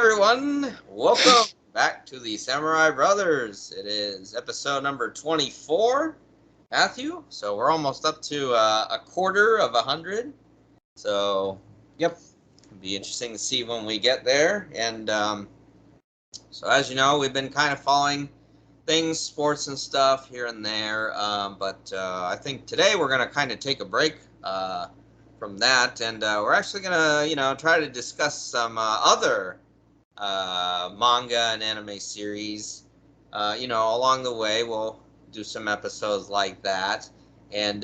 everyone. Welcome back to the Samurai Brothers. It is episode number 24, Matthew. So we're almost up to a quarter of 100. So, yep, it'll be interesting to see when we get there. And so as you know, we've been kind of following things, sports and stuff here and there. But I think today we're going to kind of take a break from that, and we're actually gonna try to discuss some other manga and anime series. Along the way we'll do some episodes like that, and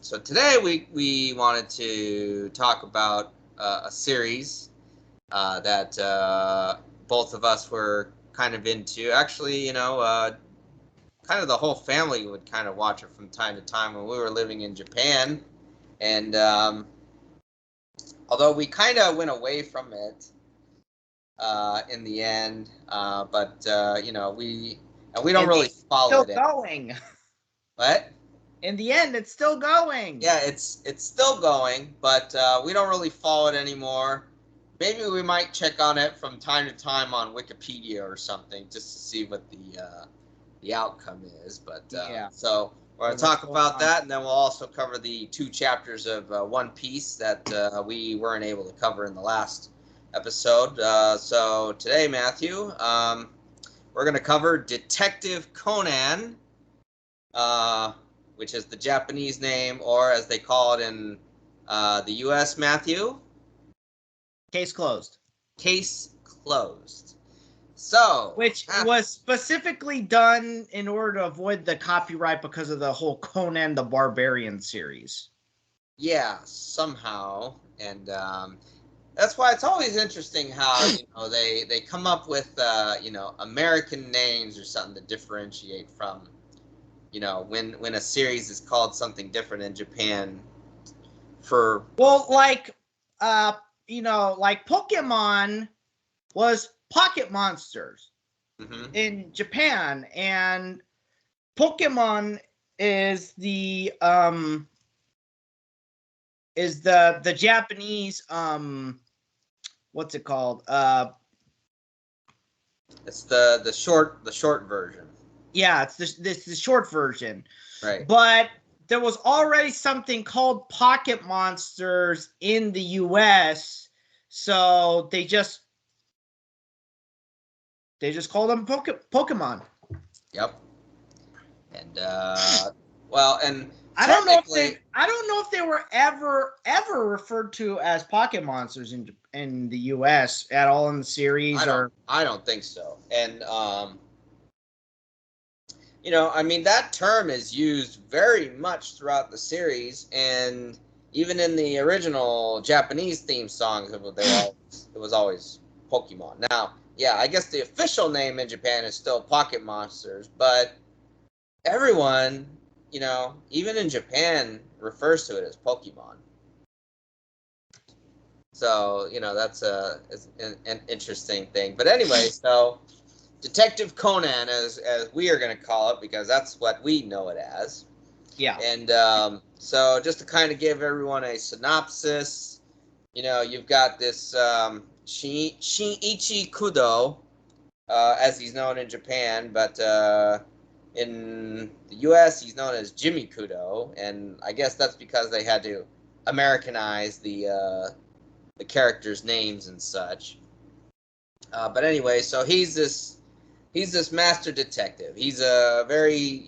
so today we wanted to talk about a series that both of us were kind of into. Actually, kind of the whole family would kind of watch it from time to time when we were living in Japan. And although we kind of went away from it in the end, but we don't really follow it. Still going. What? In the end, it's still going. Yeah, it's still going, but we don't really follow it anymore. Maybe we might check on it from time to time on Wikipedia or something, just to see what the outcome is. But Yeah. So we're going to talk about that, and then we'll also cover the 2 chapters of One Piece that we weren't able to cover in the last episode. So today, Matthew, we're going to cover Detective Conan, which is the Japanese name, or as they call it in the U.S., Matthew? Case closed. Case closed. So, which was specifically done in order to avoid the copyright because of the whole Conan the Barbarian series. Yeah, somehow, and that's why it's always interesting how they come up with American names or something to differentiate from when a series is called something different in Japan. Like Pokemon was Pocket Monsters in Japan, and Pokemon is the Japanese what's it called? It's the short version. Yeah, it's the short version. Right. But there was already something called Pocket Monsters in the US, so they just call them Pokemon. Yep. And and I don't know if they were ever referred to as Pocket Monsters in the US at all in the series. I don't think so. And that term is used very much throughout the series, and even in the original Japanese theme songs, it was always Pokemon. Now, yeah, I guess the official name in Japan is still Pocket Monsters, but everyone, even in Japan, refers to it as Pokemon. So, that's an interesting thing. But anyway, so Detective Conan, as we are going to call it, because that's what we know it as. Yeah. And so just to kind of give everyone a synopsis, you've got this Shinichi Kudo, as he's known in Japan, but in the U.S. he's known as Jimmy Kudo, and I guess that's because they had to Americanize the characters' names and such. But anyway, so he's this master detective. He's a very,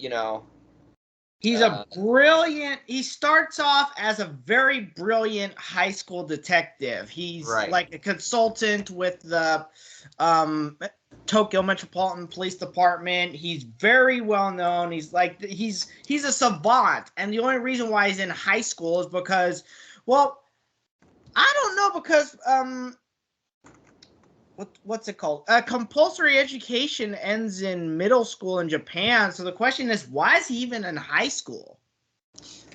He's a brilliant. He starts off as a very brilliant high school detective. He's like a consultant with the Tokyo Metropolitan Police Department. He's very well known. He's a savant, and the only reason why he's in high school is because, I don't know, because what's it called? Compulsory education ends in middle school in Japan. So the question is, why is he even in high school?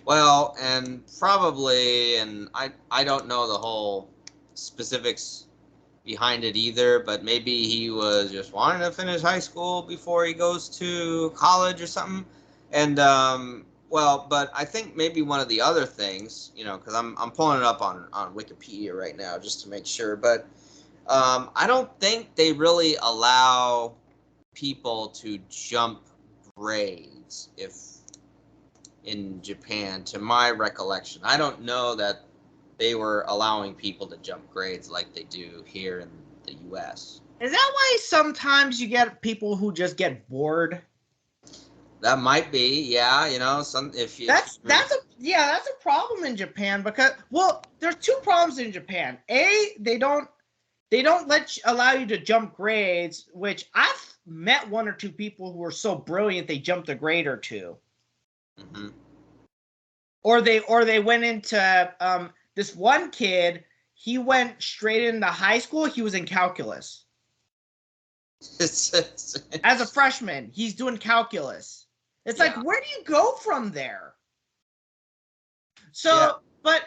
Well, and probably, and I don't know the whole specifics behind it either, but maybe he was just wanting to finish high school before he goes to college or something. And but I think maybe one of the other things, because I'm pulling it up on Wikipedia right now just to make sure, but I don't think they really allow people to jump grades in Japan, to my recollection. I don't know that they were allowing people to jump grades like they do here in the U.S. Is that why sometimes you get people who just get bored? That might be, yeah. That's a problem in Japan because, well, there's two problems in Japan. They don't allow you to jump grades, which I've met one or two people who were so brilliant they jumped a grade or two. Mm-hmm. Or they went into this one kid. He went straight into high school. He was in calculus. As a freshman, he's doing calculus. It's like, where do you go from there? So, but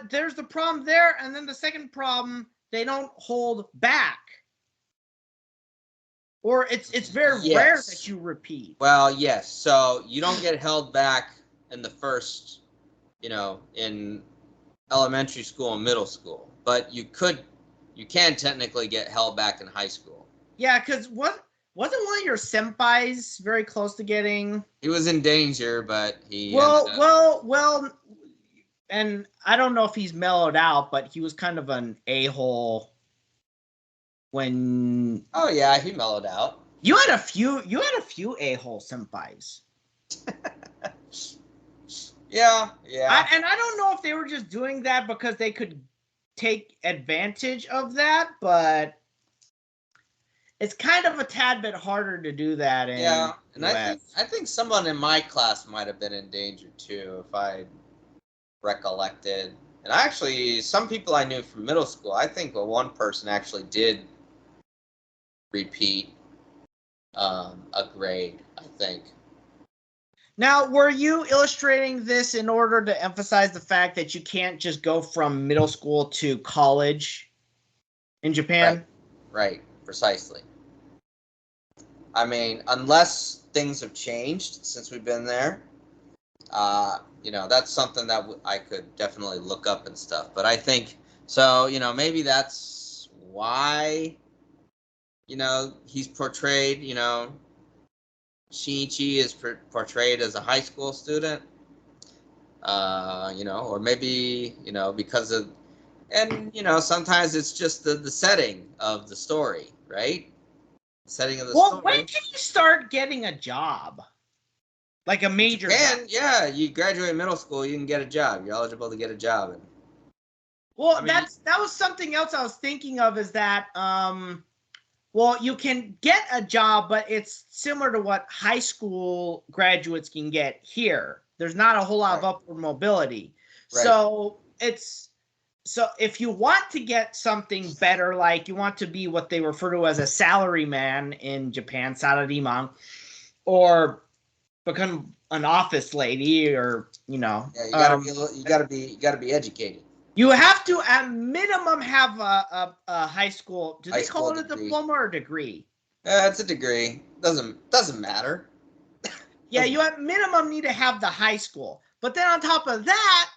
there's the problem there, and then the second problem, they don't hold back, or it's very rare that you repeat. Well, yes. So you don't get held back in the first, in elementary school and middle school, but you can technically get held back in high school. Yeah, because wasn't one of your senpais very close to getting? He was in danger, but he. Well, and I don't know if he's mellowed out, but he was kind of an a-hole when. Oh yeah, he mellowed out. You had a few a-hole senpais. Yeah. And I don't know if they were just doing that because they could take advantage of that, but it's kind of a tad bit harder to do that in and I think someone in my class might have been in danger too, if I recollected. And actually, some people I knew from middle school, I think one person actually did repeat a grade, I think. Now, were you illustrating this in order to emphasize the fact that you can't just go from middle school to college in Japan? Right, precisely. I mean, unless things have changed since we've been there, that's something that I could definitely look up and stuff. But I think, so, maybe that's why, he's portrayed, Shinichi is portrayed as a high school student, or maybe, because of, and, sometimes it's just the setting of the story, right? The setting of the story. Well, when can you start getting a job? Like a major job? Yeah, you graduate middle school, you can get a job. You're eligible to get a job. Well, that was something else I was thinking of, is that, well, you can get a job, but it's similar to what high school graduates can get here. There's not a whole lot of upward mobility. Right. So if you want to get something better, like you want to be what they refer to as a salaryman in Japan, salariman, or become an office lady, or you gotta be educated. You have to, at minimum, have a high school. Do they call it a diploma or a degree? It's a degree. Doesn't matter. Yeah, you at minimum need to have the high school, but then on top of that,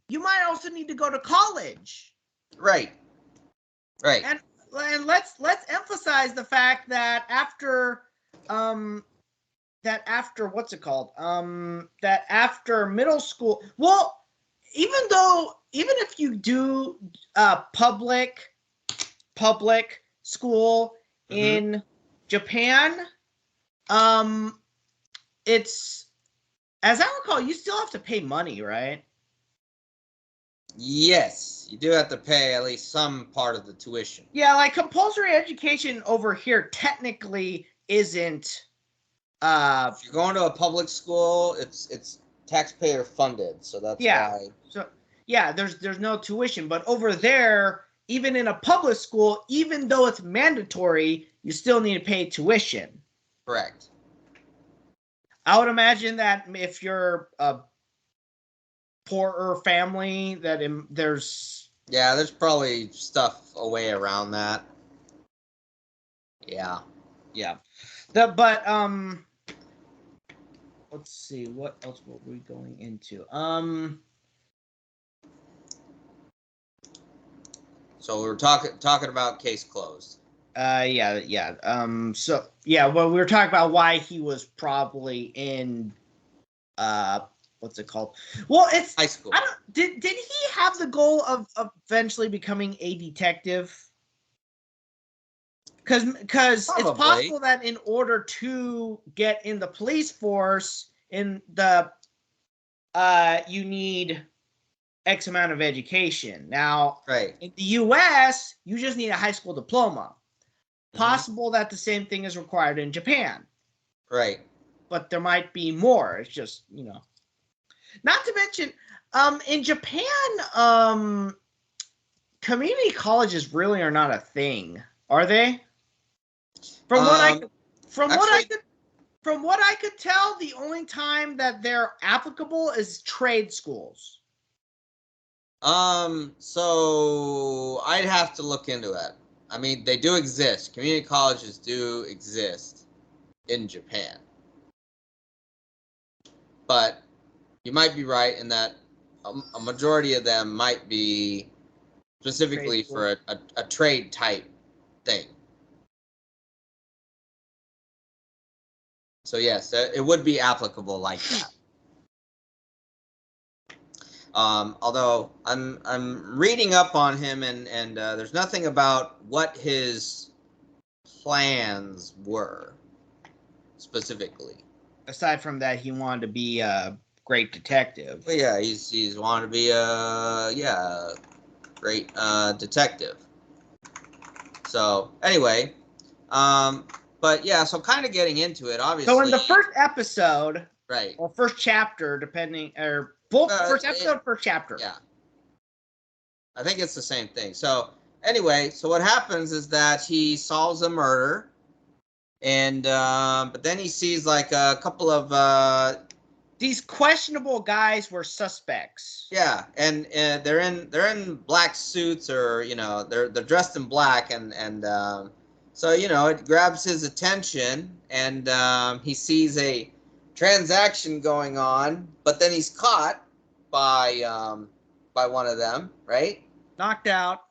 you might also need to go to college. Right. And let's emphasize the fact that after what's it called? That after middle school, well, even if you do public school in Japan, it's, as I recall, you still have to pay money, right? Yes, you do have to pay at least some part of the tuition. Yeah, like compulsory education over here technically isn't. If you're going to a public school, it's taxpayer funded, so that's why. So there's no tuition, but over there, even in a public school, even though it's mandatory, you still need to pay tuition. Correct. I would imagine that if you're a poorer family, that there's probably stuff a way around that. Yeah. But let's see, what else were we going into? So we're talking about case closed. Yeah. So yeah, well, we were talking about why he was probably in what's it called? Well, it's high school. Did he have the goal of eventually becoming a detective? Because it's possible that in order to get in the police force, you need X amount of education. Now, in the U.S., you just need a high school diploma. Possible that the same thing is required in Japan. Right. But there might be more. It's just, Not to mention, in Japan, community colleges really are not a thing, are they? From what I could tell, the only time that they're applicable is trade schools. So I'd have to look into that. I mean, they do exist. Community colleges do exist in Japan. But you might be right in that a majority of them might be specifically for a trade type thing. So yes, it would be applicable like that. Although I'm reading up on him and there's nothing about what his plans were specifically. Aside from that, he wanted to be a great detective. Well, yeah, he's wanted to be a great detective. So anyway, but yeah, so kind of getting into it, obviously. So in the first episode, right, or first chapter, depending, or both first episode, first chapter. Yeah, I think it's the same thing. So anyway, so what happens is that he solves a murder, and but then he sees like a couple of these questionable guys were suspects. Yeah, and they're in black suits, or they're dressed in black, and so it grabs his attention, and he sees a transaction going on, but then he's caught by one of them, right? Knocked out,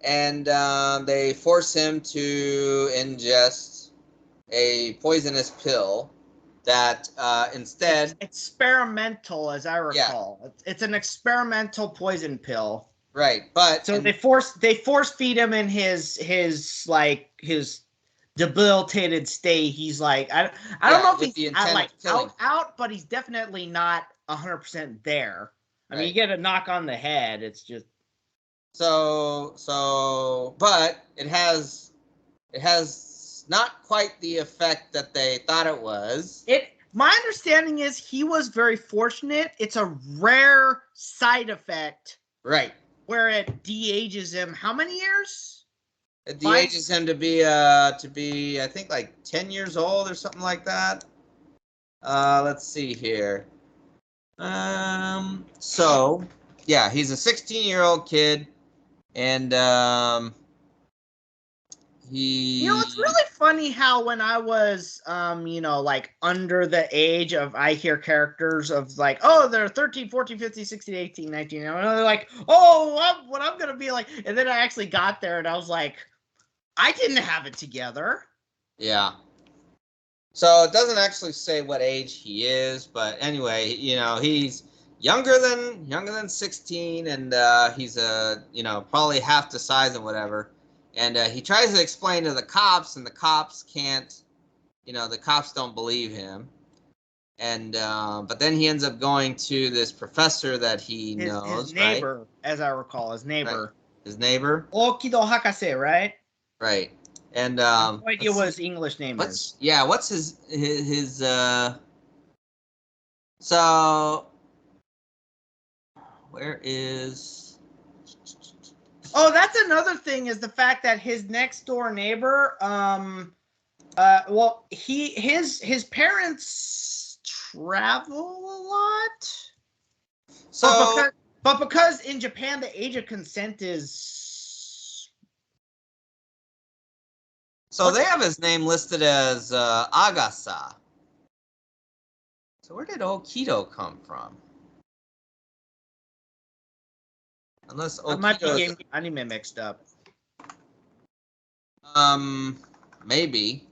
and they force him to ingest a poisonous pill that instead it's experimental, as I recall. Yeah. It's an experimental poison pill. Right, but so they force feed him in his debilitated state. He's like, I don't know if he's out, but he's definitely not 100% there. I mean, you get a knock on the head. It's just but it has not quite the effect that they thought it was. My understanding is he was very fortunate. It's a rare side effect. Right. Where it de-ages him. How many years? It de-ages him to be I think like 10 years old or something like that. Let's see here. So yeah, he's a 16-year-old kid, and it's really funny how when I was, like under the age of, I hear characters of like, oh, they're 13, 14, 15, 16, 18, 19. And they're like, oh, what I'm going to be like. And then I actually got there and I was like, I didn't have it together. Yeah. So it doesn't actually say what age he is, but anyway, he's younger than 16, and he's probably half the size and whatever. And he tries to explain to the cops, and the cops can't, the cops don't believe him. And but then he ends up going to this professor that he knows, his neighbor, right? As I recall, his neighbor. Right. His neighbor. Okido Hakase, right? Right. And I have no idea what his English name is. Yeah, what's his so where is Oh, that's another thing, is the fact that his next door neighbor, his parents travel a lot. So, but because in Japan the age of consent is. So they have his name listed as Agasa. So where did Okido come from? Unless I might be Okido getting anime mixed up. Maybe.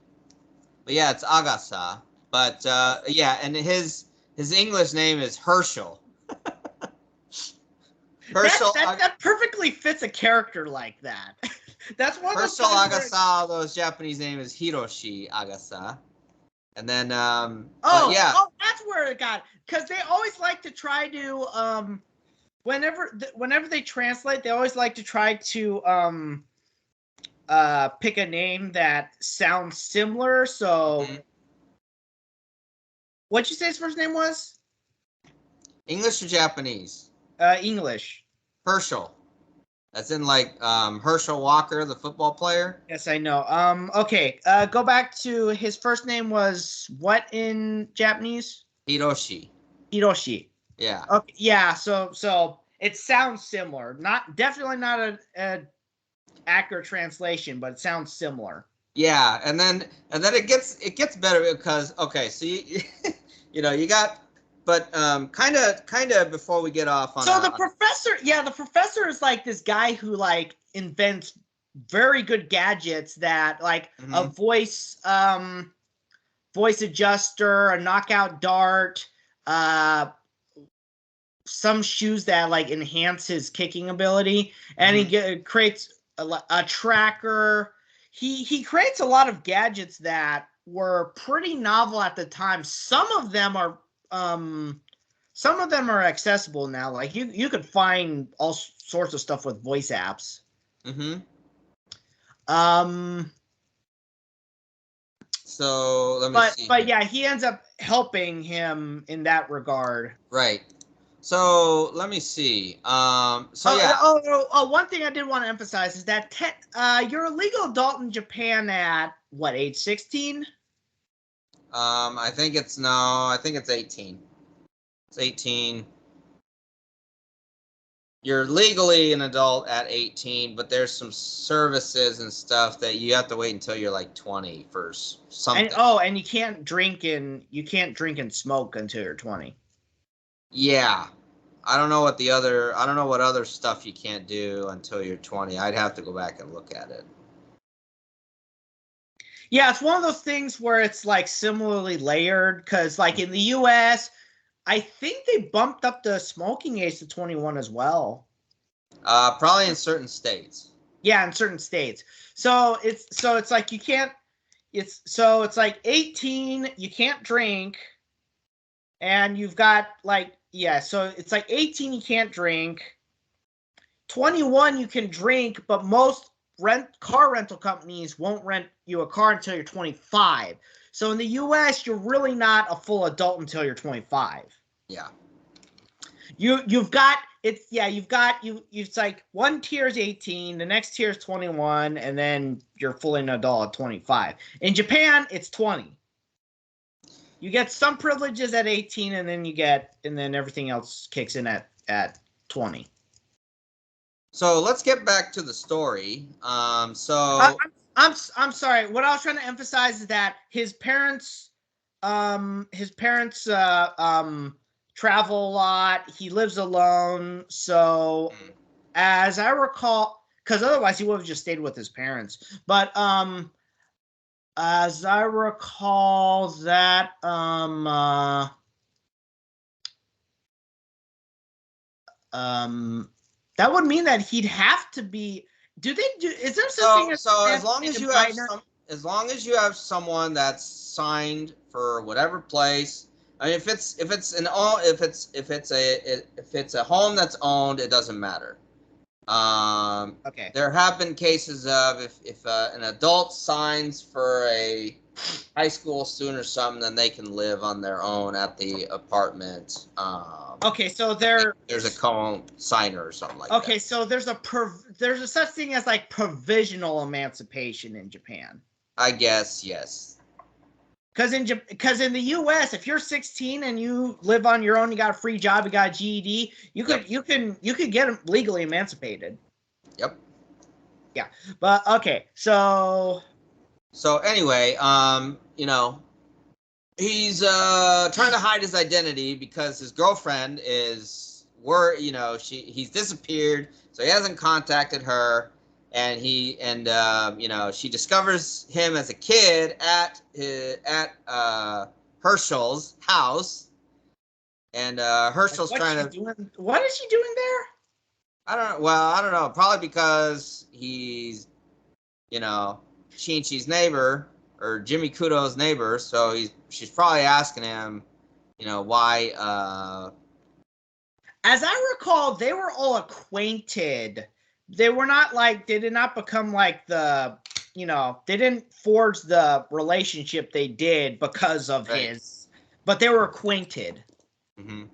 But yeah, it's Agasa. But yeah, and his English name is Herschel. Herschel. That perfectly fits a character like that. That's one of those Herschel Agasa, although his Japanese name is Hiroshi Agasa. And then yeah. That's where it got, because they always like to try to whenever they translate, they always like to try to pick a name that sounds similar. So what'd you say his first name was? English or Japanese? English. Herschel. That's in like Herschel Walker, the football player. Yes, I know. Okay. Go back to his first name was what in Japanese? Hiroshi. Hiroshi. Yeah. Okay. Yeah. So it sounds similar. Definitely not a accurate translation, but it sounds similar. Yeah, and then it gets better because okay, so you got. But kind of before we get off on. So the professor is like this guy who like invents very good gadgets that like a voice adjuster, a knockout dart, some shoes that like enhance his kicking ability, and he creates a tracker. He creates a lot of gadgets that were pretty novel at the time. Some of them are accessible now. Like you could find all sorts of stuff with voice apps. So let me see. But yeah, he ends up helping him in that regard. Right. So let me see. One thing I did want to emphasize is that you're a legal adult in Japan at what, age 16? I think it's 18. It's 18. You're legally an adult at 18, but there's some services and stuff that you have to wait until you're like 20 for something. And you can't drink and smoke until you're 20. Yeah. I don't know what other stuff you can't do until you're 20. I'd have to go back and look at it. Yeah, it's one of those things where it's like similarly layered, because like in the US, I think they bumped up the smoking age to 21 as well. Probably in certain states. Yeah, in certain states. So it's like you can't. It's like 18, you can't drink, and you've got like So it's like 18, you can't drink. 21, you can drink, but most car rental companies won't rent you a car until you're 25. So in the US, you're really not a full adult until you're 25. Yeah. It's like one tier is 18, the next tier is 21, and then you're fully an adult at 25. In Japan, it's 20. You get some privileges at 18, and then everything else kicks in at 20. So let's get back to the story. I'm sorry. What I was trying to emphasize is that his parents travel a lot. He lives alone. So as I recall, because otherwise he would have just stayed with his parents. But as I recall that that would mean that he'd have to be. Is there something? As long as you have someone that's signed for whatever place. I mean, if it's a home that's owned, it doesn't matter. Okay. There have been cases of if an adult signs for a high school student or something, then they can live on their own at the apartment. Okay, so there's a co-signer or something like that. Okay, so there's a such thing as like provisional emancipation in Japan. I guess, yes. Because in the U.S., if you're 16 and you live on your own, you got a free job, you got a GED, you could get legally emancipated. Yep. Yeah, but okay, so anyway, he's trying to hide his identity because his girlfriend is he's disappeared, so he hasn't contacted her, and she discovers him as a kid at Herschel's house, and Herschel's trying to. What is she doing there? I don't know. Probably because he's, Shin-Chi's neighbor, or Jimmy Kudo's neighbor. So she's probably asking him, why. As I recall, they were all acquainted. They were not they did not become like they didn't forge the relationship they did because of his, but they were acquainted. Mm-hmm.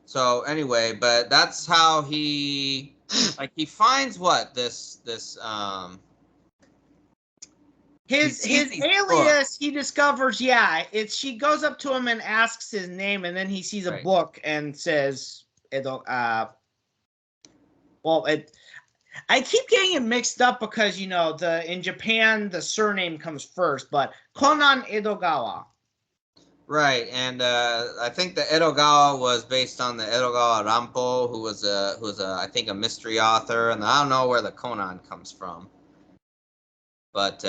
So anyway, but that's how he finds his alias. He discovers, she goes up to him and asks his name, and then he sees a book and says, I keep getting it mixed up because in Japan the surname comes first, but Conan Edogawa. Right, and I think the Edogawa was based on the Edogawa Rampo, who was I think a mystery author, and I don't know where the Conan comes from. But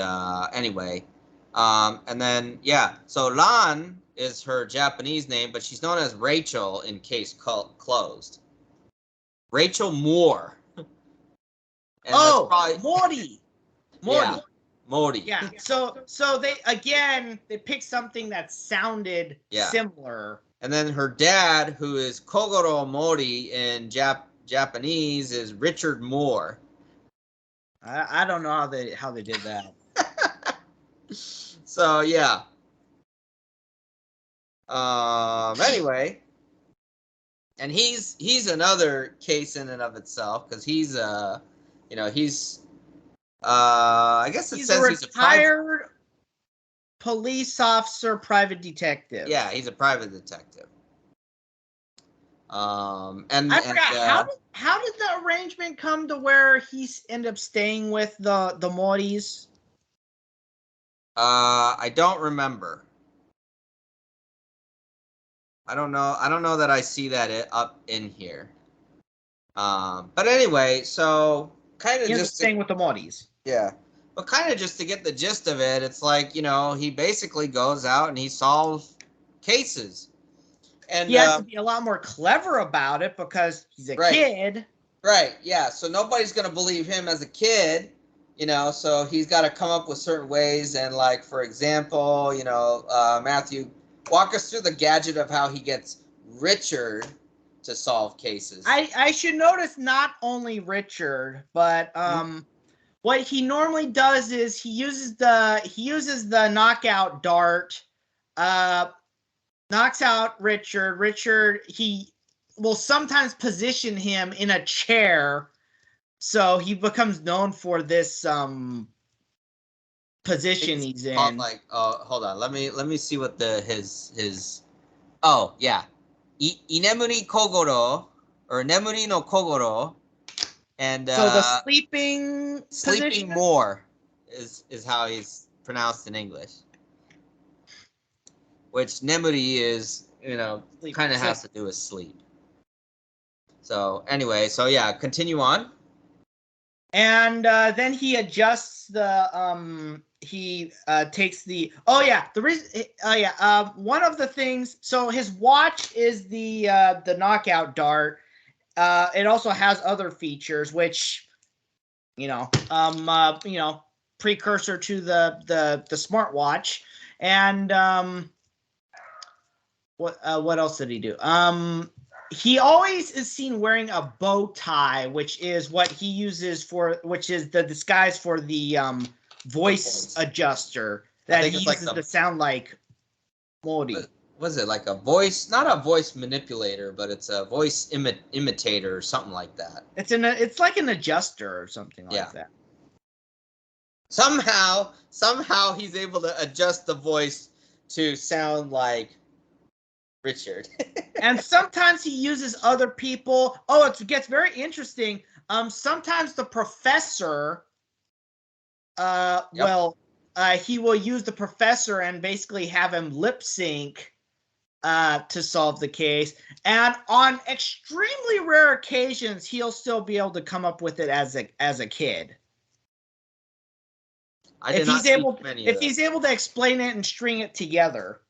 anyway, and then so Lan is her Japanese name, but she's known as Rachel in case closed. Rachel Moore. And Mori. Yeah. Mori. Yeah. So they picked something that sounded similar. And then her dad, who is Kogoro Mori in Japanese, is Richard Moore. I don't know how they did that. So yeah. Anyway, and he's another case in and of itself because he's I guess he's a retired police officer, private detective. Yeah, he's a private detective. And I forgot how did the arrangement come to where he ended up staying with the Moris? I don't remember. I don't know that I see that up in here. But anyway, so kind of just staying with the Moris. Yeah. But kind of just to get the gist of it, it's like, he basically goes out and he solves cases. And he has to be a lot more clever about it because he's a kid. Right, yeah. So nobody's going to believe him as a kid, so he's got to come up with certain ways. And like, for example, Matthew, walk us through the gadget of how he gets Richard to solve cases. I should notice not only Richard, but what he normally does is he uses the knockout dart, knocks out Richard. Richard, he will sometimes position him in a chair, so he becomes known for this position he's in. Hold on, let me see what his. Oh yeah, Inemuri Kogoro or Nemuri no Kogoro. And so the sleeping more is how he's pronounced in English, which Nemuri is kind of has to do with sleep. So anyway, continue on. And then he adjusts the he takes the one of the things. So his watch is the knockout dart. It also has other features, which, precursor to the smartwatch. And what else did he do? He always is seen wearing a bow tie, which is what he uses which is the disguise for the voice adjuster that he uses to sound like Mori. Was it like a voice, not a voice manipulator, but it's a voice imitator or something like that. It's like an adjuster or something like that. Somehow he's able to adjust the voice to sound like Richard. And sometimes he uses other people. Oh, it gets very interesting. Sometimes the professor, he will use the professor and basically have him lip sync to solve the case. And on extremely rare occasions, he'll still be able to come up with it as a kid. If he's able to explain it and string it together.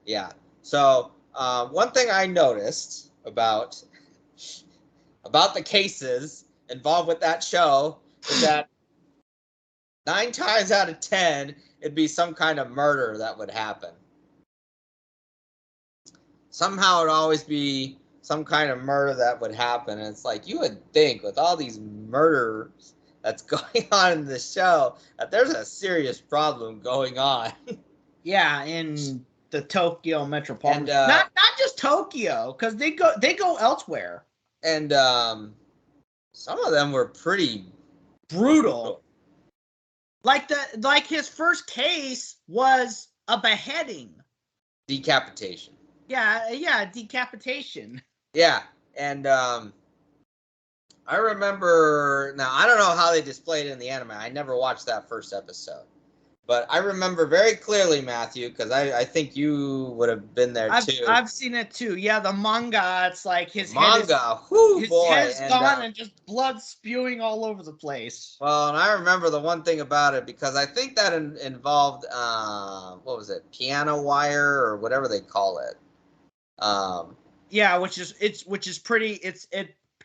Yeah. So one thing I noticed about the cases involved with that show is that 9 times out of 10, it'd be some kind of murder that would happen. Somehow it'd always be some kind of murder that would happen. And it's like, you would think with all these murders that's going on in the show that there's a serious problem going on. Yeah, in the Tokyo metropolitan. Not just Tokyo, because they go elsewhere. And some of them were pretty brutal. Like his first case was a beheading. Decapitation. Yeah, decapitation. Yeah, and I remember, now I don't know how they displayed it in the anime. I never watched that first episode. But I remember very clearly, Matthew, because I think you would have been there too. I've seen it too. Yeah, the manga, it's like his head's gone and just blood spewing all over the place. Well, and I remember the one thing about it, because I think that involved, what was it, piano wire or whatever they call it.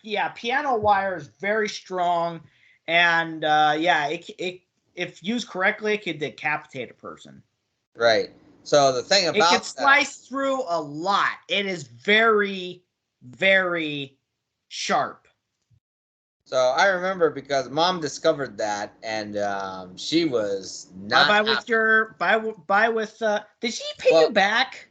Yeah, piano wire is very strong, and it if used correctly, it could decapitate a person. Right. So the thing about it can slice through a lot. It is very, very sharp. So I remember because Mom discovered that, and she was not. Did she pay you back?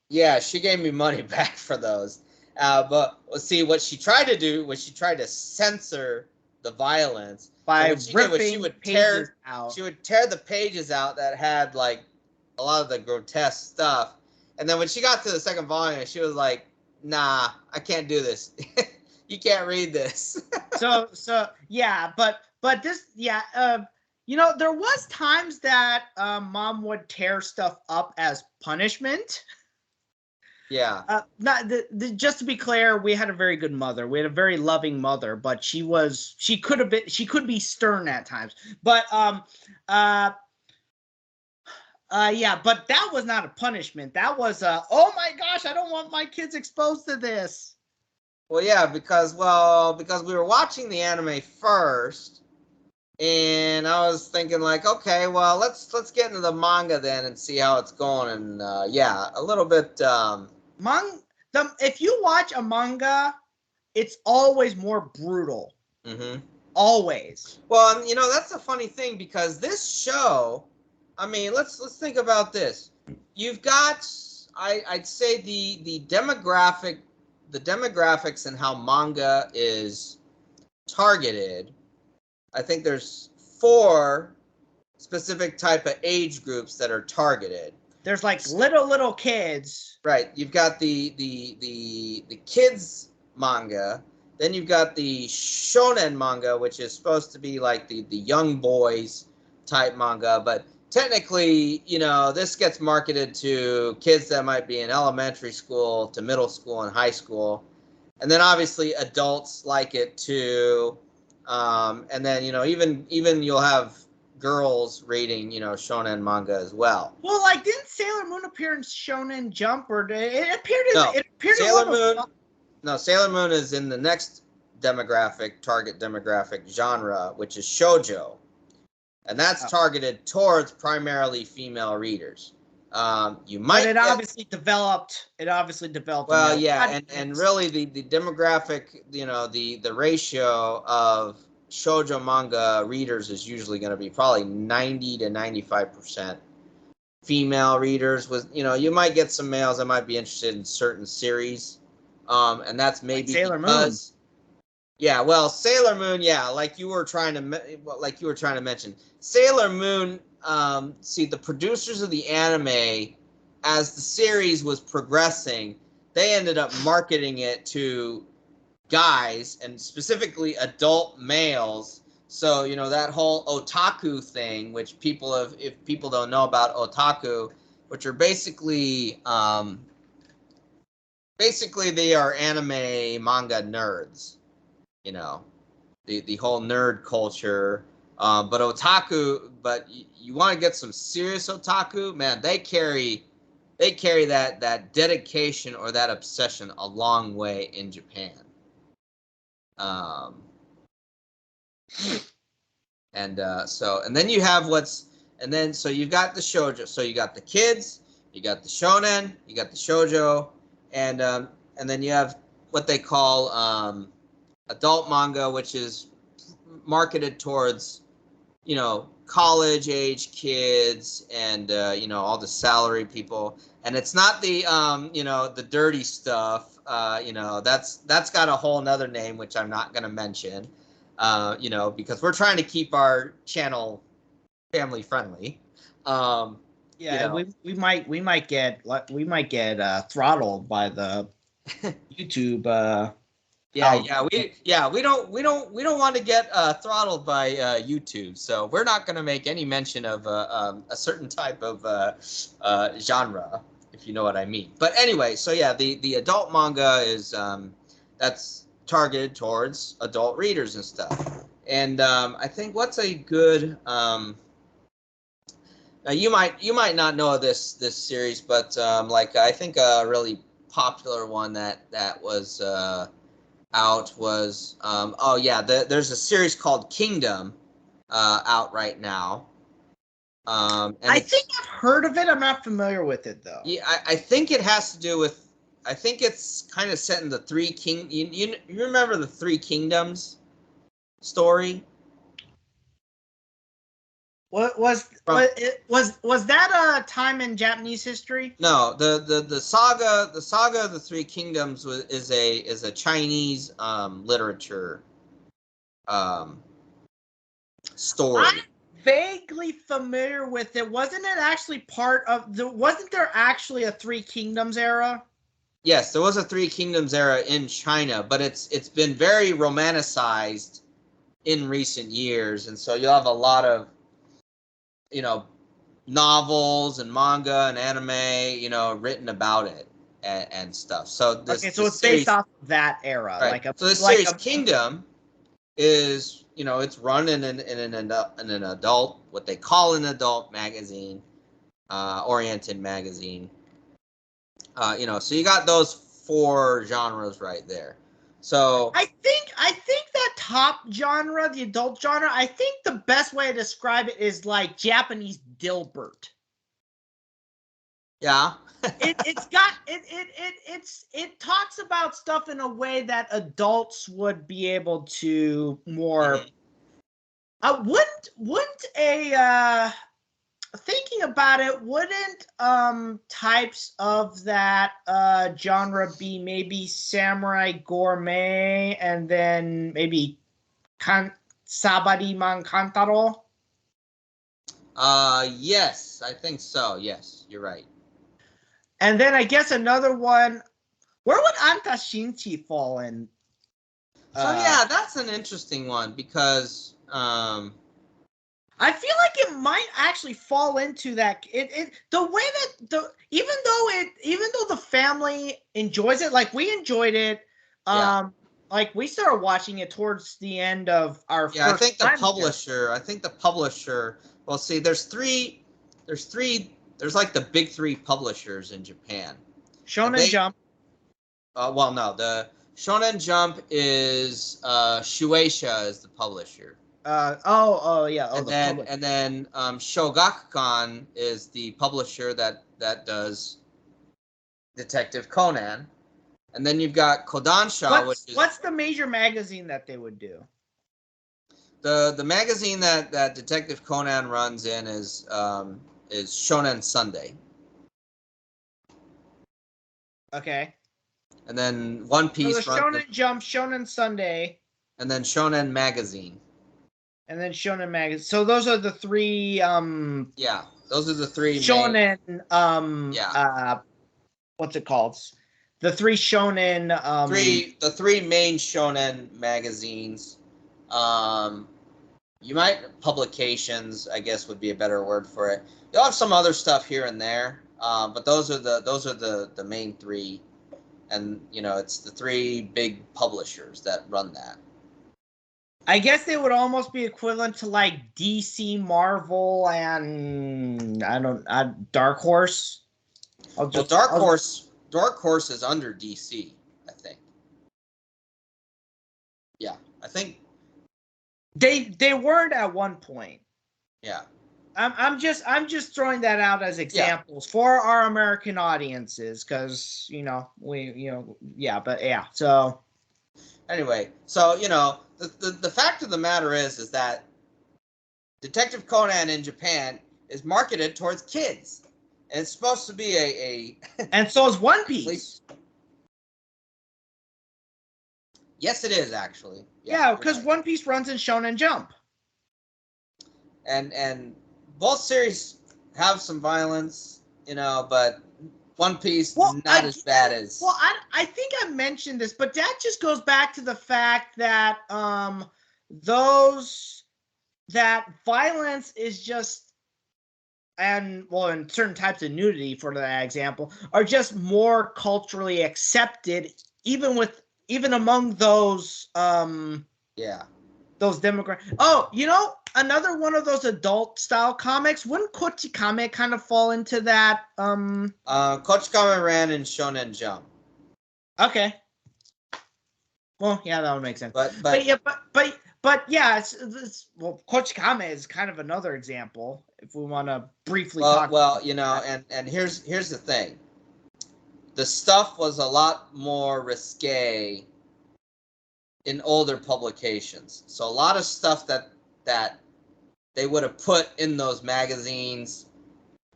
Yeah, she gave me money back for those. But see, what she tried to do was she tried to censor the violence by ripping pages out. She would tear the pages out that had like a lot of the grotesque stuff, and then when she got to the second volume, she was like, "Nah, I can't do this. You can't read this." so yeah, but this there was times that Mom would tear stuff up as punishment. Yeah. Just to be clear, we had a very good mother. We had a very loving mother, but she could be stern at times. But but that was not a punishment. That was oh my gosh, I don't want my kids exposed to this. Well, yeah, because we were watching the anime first, and I was thinking like, okay, well, let's get into the manga then and see how it's going. And a little bit. If you watch a manga, it's always more brutal. Mm-hmm. Always. Well, that's the funny thing, because this show, I mean, let's think about this. You've got, I'd say the demographics and how manga is targeted. I think there's 4 specific type of age groups that are targeted. There's like little kids. Right. You've got the kids manga. Then you've got the shonen manga, which is supposed to be like the young boys type manga. But technically, this gets marketed to kids that might be in elementary school to middle school and high school. And then obviously adults like it too. And then, even you'll have girls reading, shonen manga as well. Well, like, didn't Sailor Moon appear in Shonen Jump, or it appeared Sailor Moon? No, Sailor Moon is in the next target demographic genre, which is shoujo, and that's targeted towards primarily female readers. It obviously developed. Well, yeah, and really the demographic, the ratio of shoujo manga readers is usually going to be probably 90 to 95% female readers. With you might get some males that might be interested in certain series, and that's maybe like Sailor Moon. Yeah, well, Sailor Moon, yeah, like you were trying to mention, Sailor Moon. See, the producers of the anime, as the series was progressing, they ended up marketing it to guys, and specifically adult males. So that whole otaku thing, which if people don't know about otaku, which are basically they are anime manga nerds. You know, the whole nerd culture. But otaku, but you want to get some serious otaku, man, they carry that dedication or that obsession a long way in Japan. And then you have so you've got the shoujo. So you got the kids, you got the shonen, you got the shoujo, and then you have what they call adult manga, which is marketed towards, college age kids and all the salary people. And it's not the the dirty stuff. That's got a whole nother name which I'm not going to mention. Because we're trying to keep our channel family friendly. We might get throttled by the YouTube. We don't want to get throttled by YouTube, so we're not going to make any mention of a certain type of genre, if you know what I mean. But anyway, so yeah, the adult manga is that's targeted towards adult readers and stuff. And I think what's a good now you might not know this series, but I think a really popular one that was out was there's a series called Kingdom out right now. And I think I've heard of it. I'm not familiar with it though. Yeah, I think it has to do with. I think it's kind of set in the Three King. You remember the Three Kingdoms story? What was that a time in Japanese history? No, the saga of the Three Kingdoms is a Chinese literature story. I'm vaguely familiar with it. Wasn't it actually wasn't there actually a Three Kingdoms era? Yes, there was a Three Kingdoms era in China, but it's been very romanticized in recent years, and so you'll have a lot of novels and manga and anime, written about it and stuff. So it's based off of that era. Right. So the series Kingdom is, it's run in an adult, what they call an adult magazine, oriented magazine. So you got those 4 genres right there. So I think that top genre, the adult genre, I think the best way to describe it is like Japanese Dilbert. Yeah. It talks about stuff in a way that adults would be able to more. Wouldn't a thinking about it, wouldn't types of that genre be maybe Samurai Gourmet and then maybe Sabari Man Kantaro? Yes, I think so. Yes, you're right. And then I guess another one, where would Anta Shinchi fall in? So yeah, that's an interesting one because I feel like it might actually fall into that. The way that even though the family enjoys it, like we enjoyed it, like we started watching it towards the end of our first I think the publisher. Well, see, there's like the big 3 publishers in Japan. Shonen Jump. Well, no, the Shonen Jump is Shueisha is the publisher. Yeah. And then Shogakukan is the publisher that does Detective Conan. And then you've got Kodansha, what's the major magazine that they would do? The magazine that Detective Conan runs in is Shonen Sunday. Okay. And then Onepiece runs Shonen Jump, Shonen Sunday, and then Shonen Magazine. And then Shonen Magazine. So those are the 3 yeah, those are the 3 Shonen what's it called? The 3 Shonen the 3 main Shonen magazines. Publications, I guess, would be a better word for it. You'll have some other stuff here and there. But those are the main three, and it's the three big publishers that run that. I guess they would almost be equivalent to like DC, Marvel, and Dark Horse. Dark Horse is under DC, I think. Yeah, I think they weren't at one point. Yeah. I'm just throwing that out as examples for our American audiences, because so anyway, so the fact of the matter is that Detective Conan in Japan is marketed towards kids, and it's supposed to be a and so is One Piece. Yes, it is actually. Yeah, because right. One Piece runs in Shonen Jump, and both series have some violence, but One Piece not as bad as. Well, I think I mentioned this, but that just goes back to the fact that that violence is just, and in certain types of nudity, for that example, are just more culturally accepted, even among those those demographics. Oh, another one of those adult style comics. Wouldn't Kochikame kind of fall into that? Kochikame ran in Shonen Jump. Okay. Well, yeah, that would make sense. But yeah, Kochikame is kind of another example if we want to briefly talk. Well, and here's the thing. The stuff was a lot more risque in older publications. So a lot of stuff that they would have put in those magazines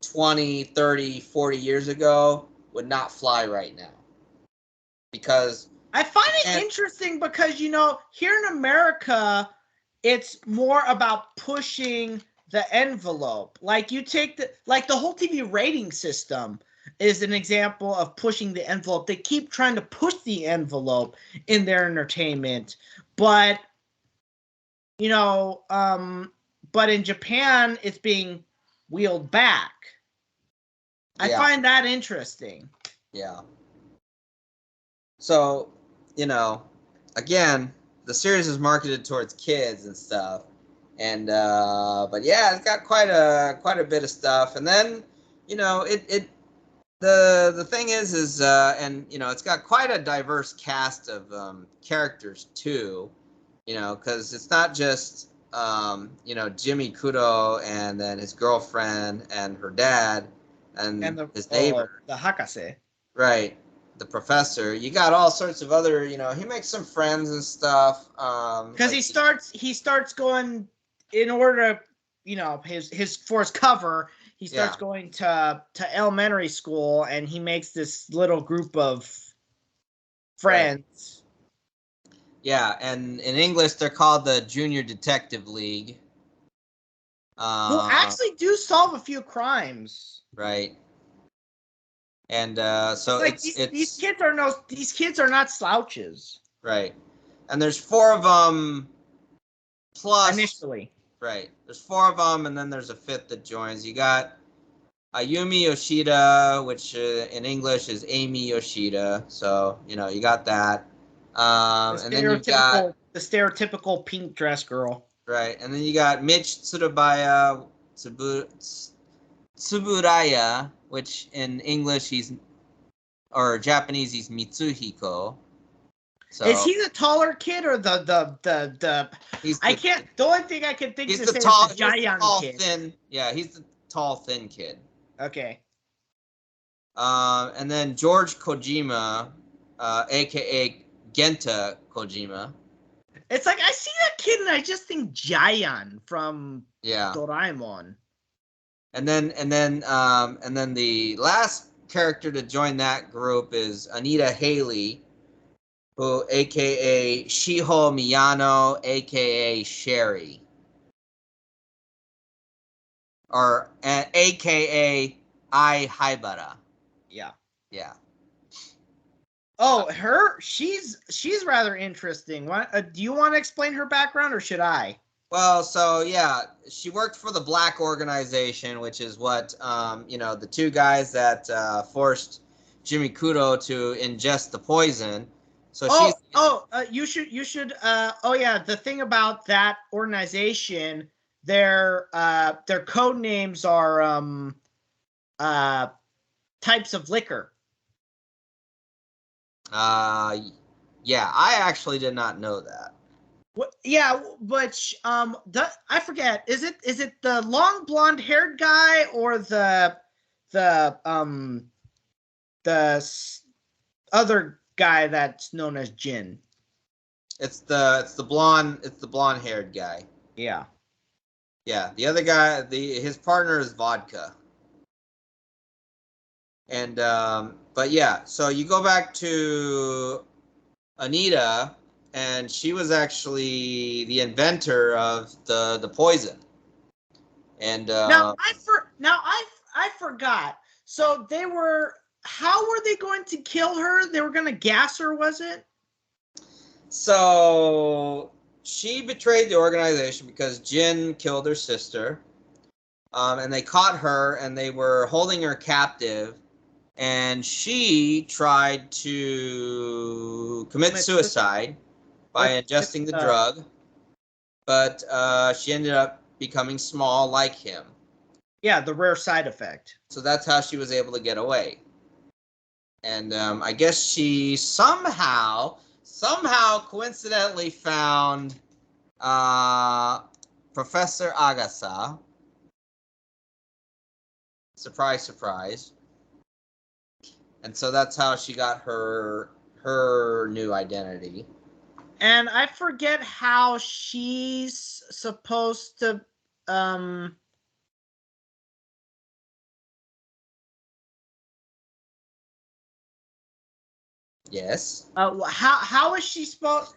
20, 30, 40 years ago would not fly right now. Because I find it interesting because, here in America, it's more about pushing the envelope. Like you take the whole TV rating system is an example of pushing the envelope. They keep trying to push the envelope in their entertainment, but but in Japan it's being wheeled back. I find that interesting. Yeah. So, again, the series is marketed towards kids and stuff. And but yeah, it's got quite a bit of stuff. And then, the thing is and it's got quite a diverse cast of characters too, because it's not just Jimmy Kudo and then his girlfriend and her dad and his neighbor, the Hakase, right, the professor. You got all sorts of other, he makes some friends and stuff, because he starts going, in order to his for his cover, he starts going to elementary school, and he makes this little group of friends. Right. Yeah, and in English they're called the Junior Detective League. Who actually do solve a few crimes. Right. And so these kids are not slouches. Right. And there's 4 of them plus initially. Right. There's 4 of them, and then there's a 5th that joins. You got Ayumi Yoshida, which in English is Amy Yoshida. So, you got that. And then you got the stereotypical pink dress girl. Right. And then you got Mitch Tsurabaya Tsuburaya, which in English or Japanese he's Mitsuhiko. So is he the taller kid or the only thing I can think to say is the giant kid. Thin. Yeah, he's the tall, thin kid. Okay. And then George Kojima, aka Genta Kojima. It's like I see that kid and I just think Giant from Doraemon. And then the last character to join that group is Anita Haley, who aka Shiho Miyano, aka Sherry, or aka Ai Haibara. Yeah. Oh, she's rather interesting. Do you want to explain her background, or should I? Well, so yeah, she worked for the Black Organization, which is what the two guys that forced Jimmy Kudo to ingest the poison. So you should. Oh yeah, the thing about that organization, their code names are types of liquor. Yeah, I actually did not know that. Yeah, but I forget. Is it the long blonde haired guy or the other guy that's known as Jin? It's the blonde haired guy. Yeah. Yeah, the other guy, his partner is Vodka. And but yeah, so you go back to Anita, and she was actually the inventor of the poison. And now I forgot. So they were. How were they going to kill her? They were going to gas her, was it? So she betrayed the organization because Jin killed her sister, and they caught her, and they were holding her captive. And she tried to commit suicide by ingesting the drug, but she ended up becoming small like him. Yeah, the rare side effect. So that's how she was able to get away. And I guess she somehow coincidentally found Professor Agasa. Surprise, surprise. And so that's how she got her new identity. And I forget how she's supposed to Yes. How is she supposed?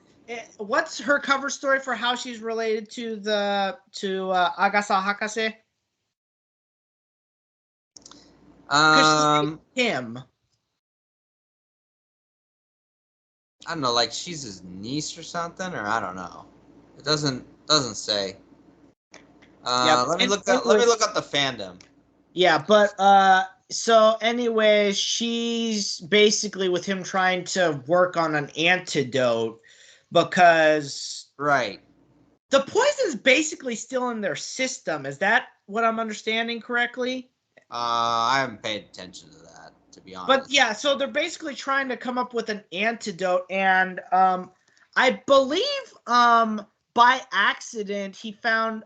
What's her cover story for how she's related to Agasa Hakase? Him. I don't know, like she's his niece or something, or I don't know. It doesn't say. Let me look up the fandom. Yeah, but so anyway, she's basically with him trying to work on an antidote because right. The poison's basically still in their system. Is that what I'm understanding correctly? I haven't paid attention to that, to be honest. But yeah, so they're basically trying to come up with an antidote, and I believe by accident he found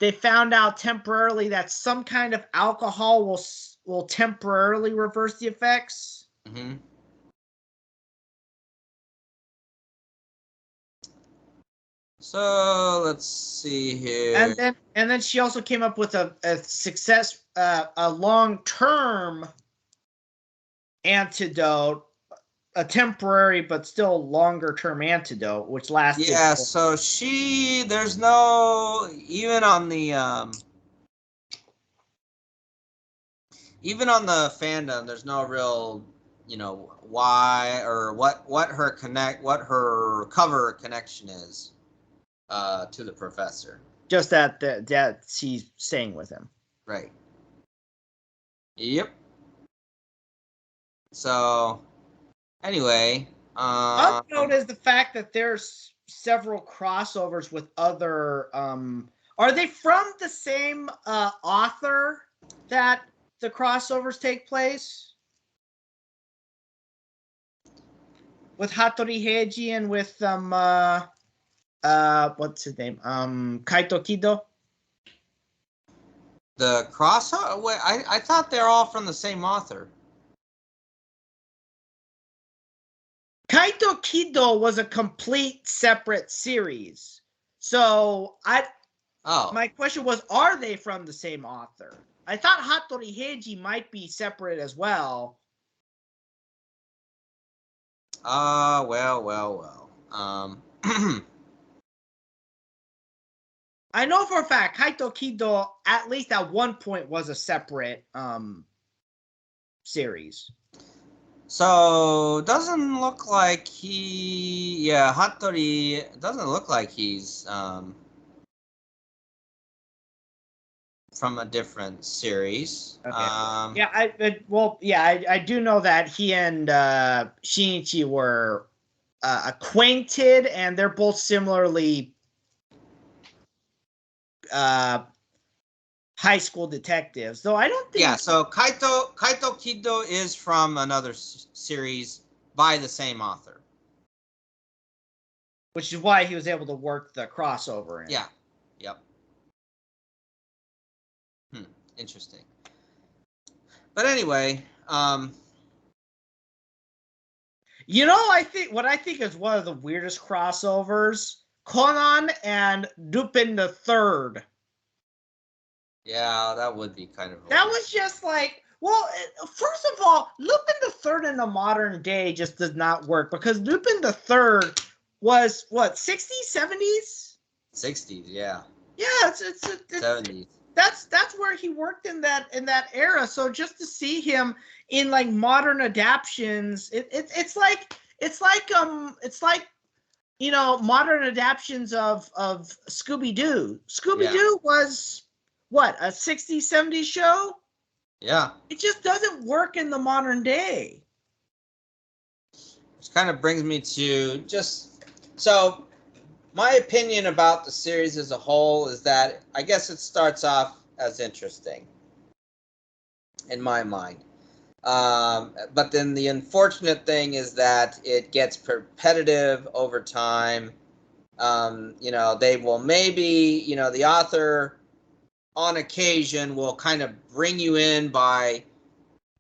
they found out temporarily that some kind of alcohol will temporarily reverse the effects. Mm-hmm. So let's see here. And then she also came up with a long-term antidote, a temporary but still longer-term antidote, which lasted. Yeah, so there's no, even on the fandom, there's no real, why or what her cover connection is to the professor. Just that she's staying with him. Right. Yep. So, anyway, Of note is the fact that there's several crossovers with other. Are they from the same author that the crossovers take place? With Hattori Heiji and with what's his name? Kaito Kido. The crossover? Wait, I thought they're all from the same author. Kaito Kido was a complete separate series. So my question was, are they from the same author? I thought Hattori Heiji might be separate as well. Well. I know for a fact Kaito Kido, at least at one point, was a separate series. So doesn't look like Hattori doesn't look like he's from a different series. Okay. I do know that he and Shinichi were acquainted, and they're both similarly high school detectives. Though I don't think. Yeah. So Kaito Kido is from another series by the same author, which is why he was able to work the crossover in. Yeah. Yep. Interesting. But anyway, you know, I think is one of the weirdest crossovers: Conan and Lupin the Third. Yeah, that would be kind of. That was just like, well, first of all, Lupin the Third in the modern day just does not work, because Lupin the Third was what, 60s, 70s? 60s, yeah. Yeah, it's 70s. That's where he worked in that era. So just to see him in like modern adaptions, it's like you know, modern adaptions of Scooby-Doo. Scooby-Doo was what, a 60s, 70s show? Yeah. It just doesn't work in the modern day. Which kind of brings me to so my opinion about the series as a whole is that I guess it starts off as interesting in my mind. But then the unfortunate thing is that it gets repetitive over time. You know, they will maybe, you know, the author on occasion will kind of bring you in by,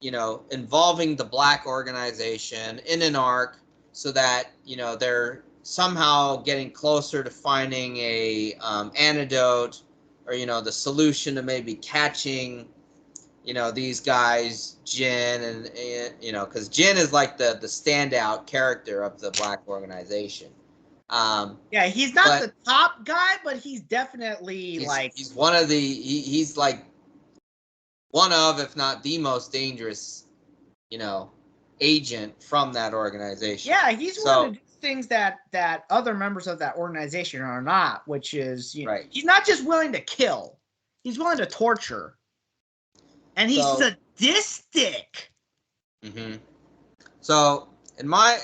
you know, involving the black organization in an arc so that, you know, they're somehow getting closer to finding a antidote or, you know, the solution to maybe catching, you know, these guys, Jin, and you know, because Jin is like the standout character of the black organization. Yeah, he's not the top guy, but he's definitely he's one of the he's like one of, if not the most dangerous, you know, agent from that organization. Yeah, he's one of the things that other members of that organization are not, which is, you know, he's not just willing to kill, he's willing to torture. And he's sadistic. Mm-hmm. So in my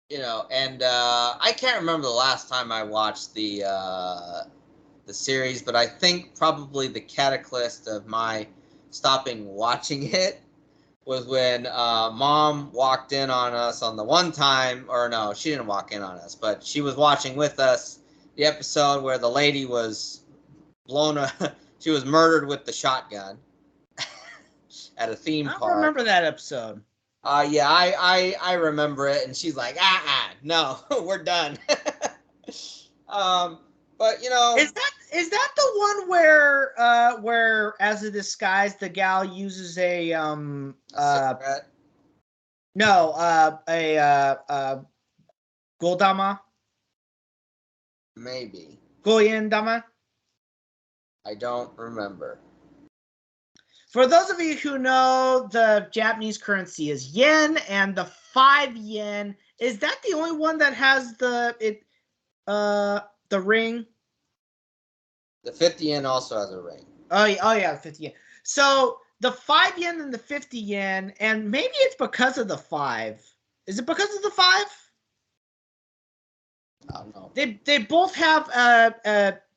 you know, and I can't remember the last time I watched the series, but I think probably the catalyst of my stopping watching it was when Mom walked in on us on the one time, or no, she didn't walk in on us, but she was watching with us the episode where the lady was she was murdered with the shotgun at a theme park. I remember that episode. Yeah, I remember it, and she's like, no, we're done. But you know, is that the one where as a disguise the gal uses a cigarette? No, a Goldama? Maybe. Goyendama? I don't remember. For those of you who know, the Japanese currency is yen, and the 5 yen, is that the only one that has the ring? The 50 yen also has a ring. Oh yeah, the 50 yen. So the 5 yen and the 50 yen, and maybe it's because of the 5. Is it because of the 5? I don't know. They both have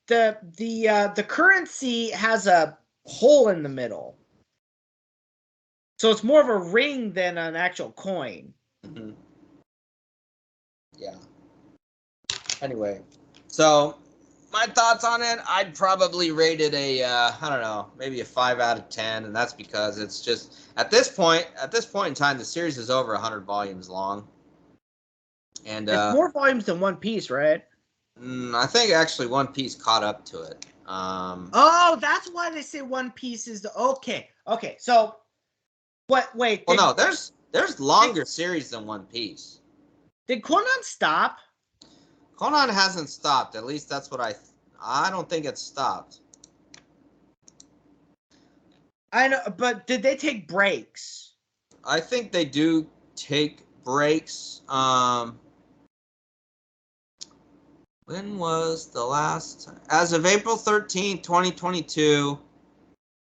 the currency has a hole in the middle. So it's more of a ring than an actual coin. Mm-hmm. Yeah. Anyway, so my thoughts on it, I'd probably rate it a I don't know, maybe a 5 out of 10, and that's because it's just at this point in time, the series is over 100 volumes long, and it's more volumes than One Piece, right? I think actually One Piece caught up to it. Oh, that's why they say One Piece is the okay. So, what? Wait. Well, no, there's longer series than One Piece. Did Conan stop? Conan hasn't stopped. At least that's what I don't think it's stopped. I know, but did they take breaks? I think they do take breaks. When was the last time? As of April 13th, 2022,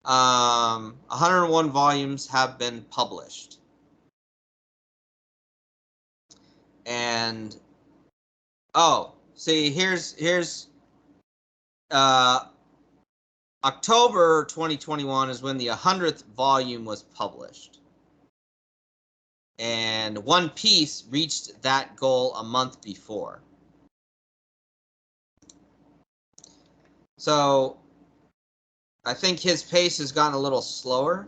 101 volumes have been published. And see, here's October 2021 is when the 100th volume was published. And One Piece reached that goal a month before. So I think his pace has gotten a little slower.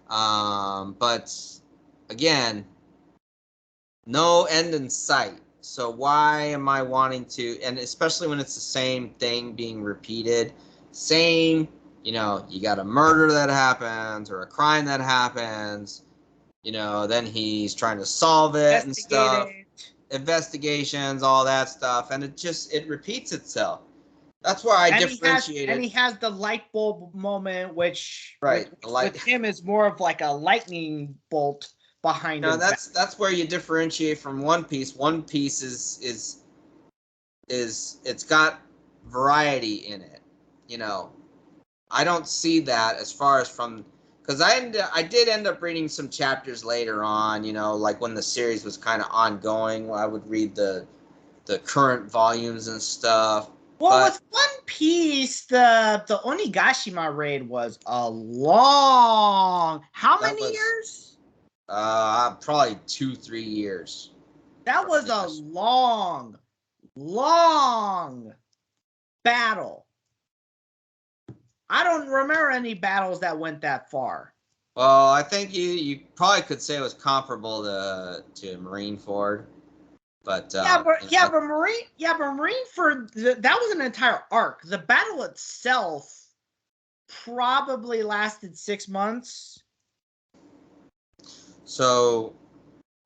But again, no end in sight. So why am I wanting to, and especially when it's the same thing being repeated, same, you got a murder that happens or a crime that happens, then he's trying to solve it and stuff. Investigations, all that stuff, and it repeats itself. That's why I differentiate it. And he has the light bulb moment, which with him is more of like a lightning bolt behind him. That's where you differentiate from One Piece. One Piece is it's got variety in it. I don't see that as far as from, because I did end up reading some chapters later on. Like when the series was kind of ongoing, I would read the current volumes and stuff. Well, with One Piece, the Onigashima raid was a long. How many years? Probably 2-3 years. That was a long battle. I don't remember any battles that went that far. Well, I think you probably could say it was comparable to Marineford. But Marineford, that was an entire arc. The battle itself probably lasted 6 months. So,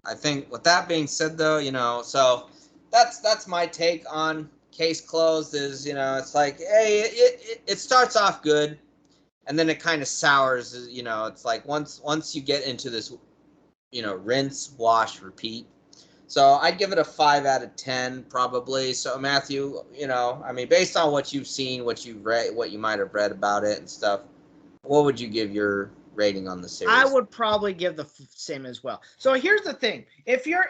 I think with that being said, though, so that's my take on Case Closed. Is it's like, hey, it starts off good, and then it kind of sours. It's like once you get into this, rinse, wash, repeat. So I'd give it a 5 out of 10 probably. So Matthew, based on what you've seen, what you've read, what you might have read about it and stuff, what would you give your rating on the series? I would probably give the same as well. So here's the thing: if you're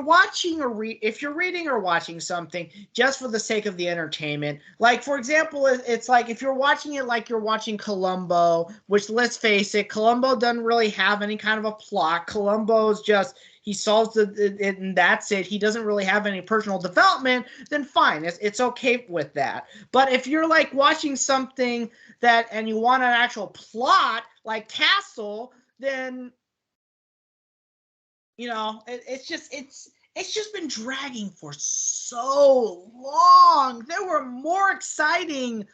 watching or if you're reading or watching something just for the sake of the entertainment, like for example, it's like if you're watching it like you're watching Columbo, which let's face it, Columbo doesn't really have any kind of a plot. Columbo is just, he solves it and that's it. He doesn't really have any personal development. Then fine, it's okay with that. But if you're like watching something and you want an actual plot like Castle, then it's just been dragging for so long. There were more exciting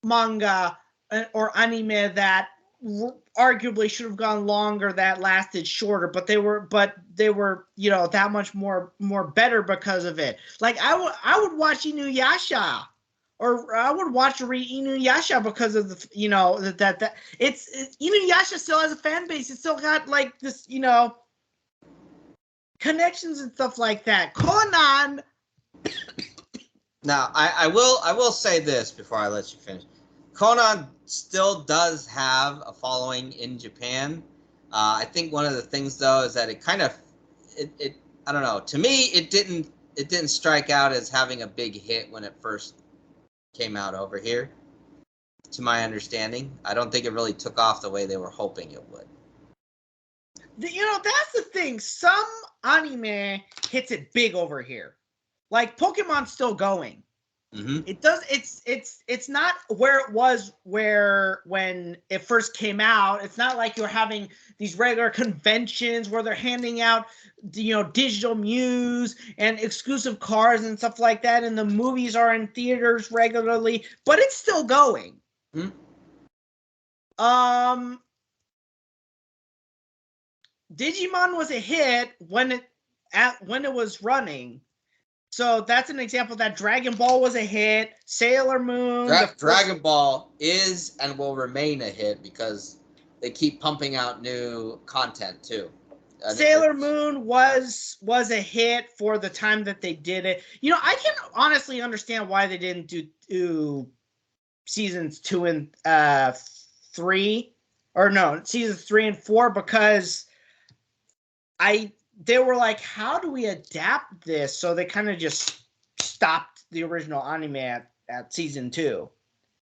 manga or anime that arguably should have gone longer, that lasted shorter, but they were that much more better because of it. Like I would watch Inuyasha, or I would watch or read Inuyasha because of the that it's Inuyasha still has a fan base. It's still got like this connections and stuff like that. Conan. Now I will say this before I let you finish. Conan still does have a following in Japan. I think one of the things though is that it kind of it I don't know. To me, it didn't strike out as having a big hit when it first came out over here. To my understanding, I don't think it really took off the way they were hoping it would. That's the thing. Some anime hits it big over here. Like Pokemon's still going. Mm-hmm. It does. It's not where it was when it first came out. It's not like you're having these regular conventions where they're handing out digital muse and exclusive cards and stuff like that, and the movies are in theaters regularly, but it's still going. Mm-hmm. Digimon was a hit when it was running. So that's an example that Dragon Ball was a hit. Sailor Moon. Dragon Ball is and will remain a hit because they keep pumping out new content too. Sailor Moon was a hit for the time that they did it. I can honestly understand why they didn't do seasons 2 and 3, or no, seasons 3 and 4, because they were like, how do we adapt this? So they kind of just stopped the original anime at season 2.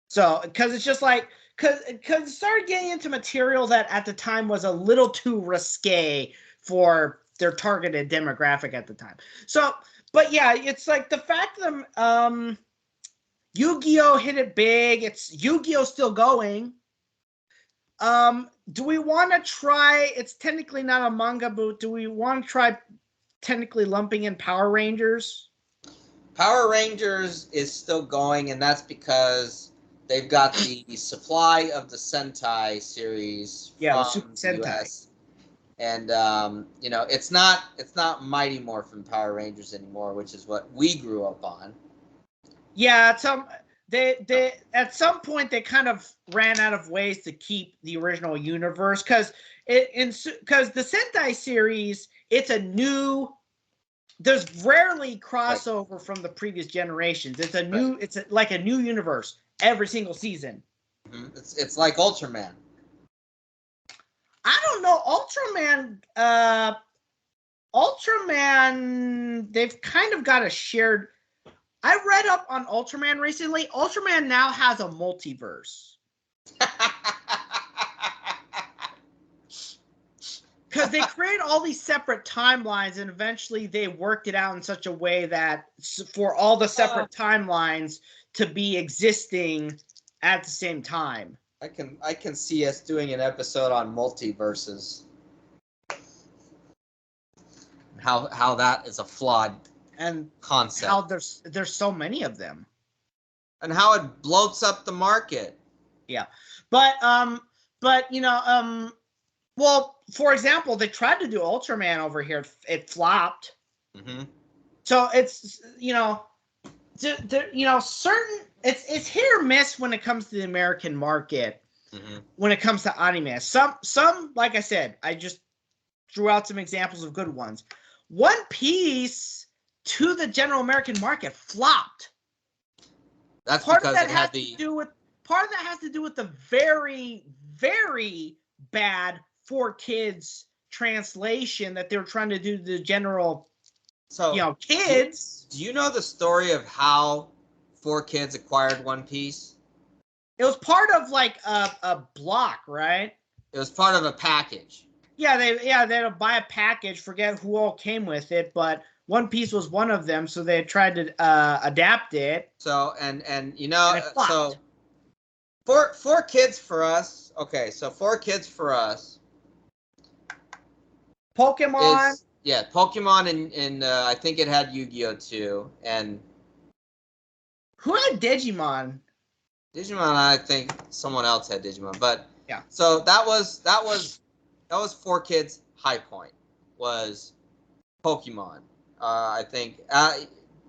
So, because it's just like, because it started getting into material that at the time was a little too risque for their targeted demographic at the time. So, but yeah, it's like the fact that Yu-Gi-Oh hit it big. It's Yu-Gi-Oh still going. Do we want to try? It's technically not a manga, but do we want to try technically lumping in Power Rangers? Power Rangers is still going, and that's because they've got the supply of the Sentai series from Super the Sentai. US. And it's not Mighty Morphin Power Rangers anymore, which is what we grew up on. Yeah, they at some point they kind of ran out of ways to keep the original universe, because the Sentai series, there's rarely crossover from the previous generations. It's like a new universe every single season. Mm-hmm. It's like Ultraman. I don't know. Ultraman, they've kind of got a shared. I read up on Ultraman recently. Ultraman now has a multiverse. Because they create all these separate timelines, and eventually they worked it out in such a way that for all the separate timelines to be existing at the same time. I can see us doing an episode on multiverses. How that is a flawed concept. How there's so many of them. And how it bloats up the market. Yeah. But well, for example, they tried to do Ultraman over here. It flopped. Mm-hmm. So it's certain it's hit or miss when it comes to the American market. Mm-hmm. When it comes to anime, some like I said, I just threw out some examples of good ones. One Piece to the general American market flopped. That's part because it had part of that has to do with the very, very bad 4Kids translation that they were trying to do to the general, kids. Do you know the story of how 4Kids acquired One Piece? It was part of like a block, right? It was part of a package. Yeah, they had to buy a package. Forget who all came with it, but One Piece was one of them. So they tried to adapt it. So and so 4Kids for us. Okay, so 4Kids for us. Pokemon. Pokemon, and I think it had Yu-Gi-Oh too. And who had Digimon? Digimon, I think someone else had Digimon, but yeah. So that was 4Kids' high point was Pokemon. I think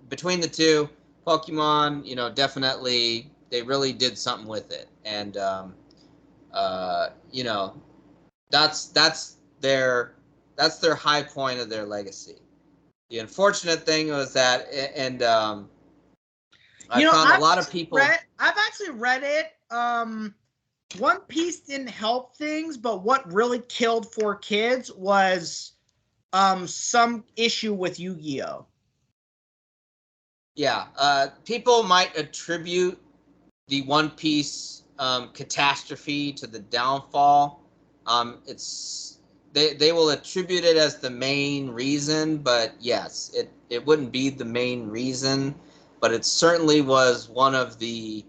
between the two, Pokemon, definitely they really did something with it, and that's their high point of their legacy. The unfortunate thing was that, and I found a lot of people. I've actually read it. One Piece didn't help things, but what really killed 4Kids was some issue with Yu-Gi-Oh. Yeah, people might attribute the One Piece catastrophe to the downfall. They will attribute it as the main reason, but yes, it wouldn't be the main reason, but it certainly was one of the,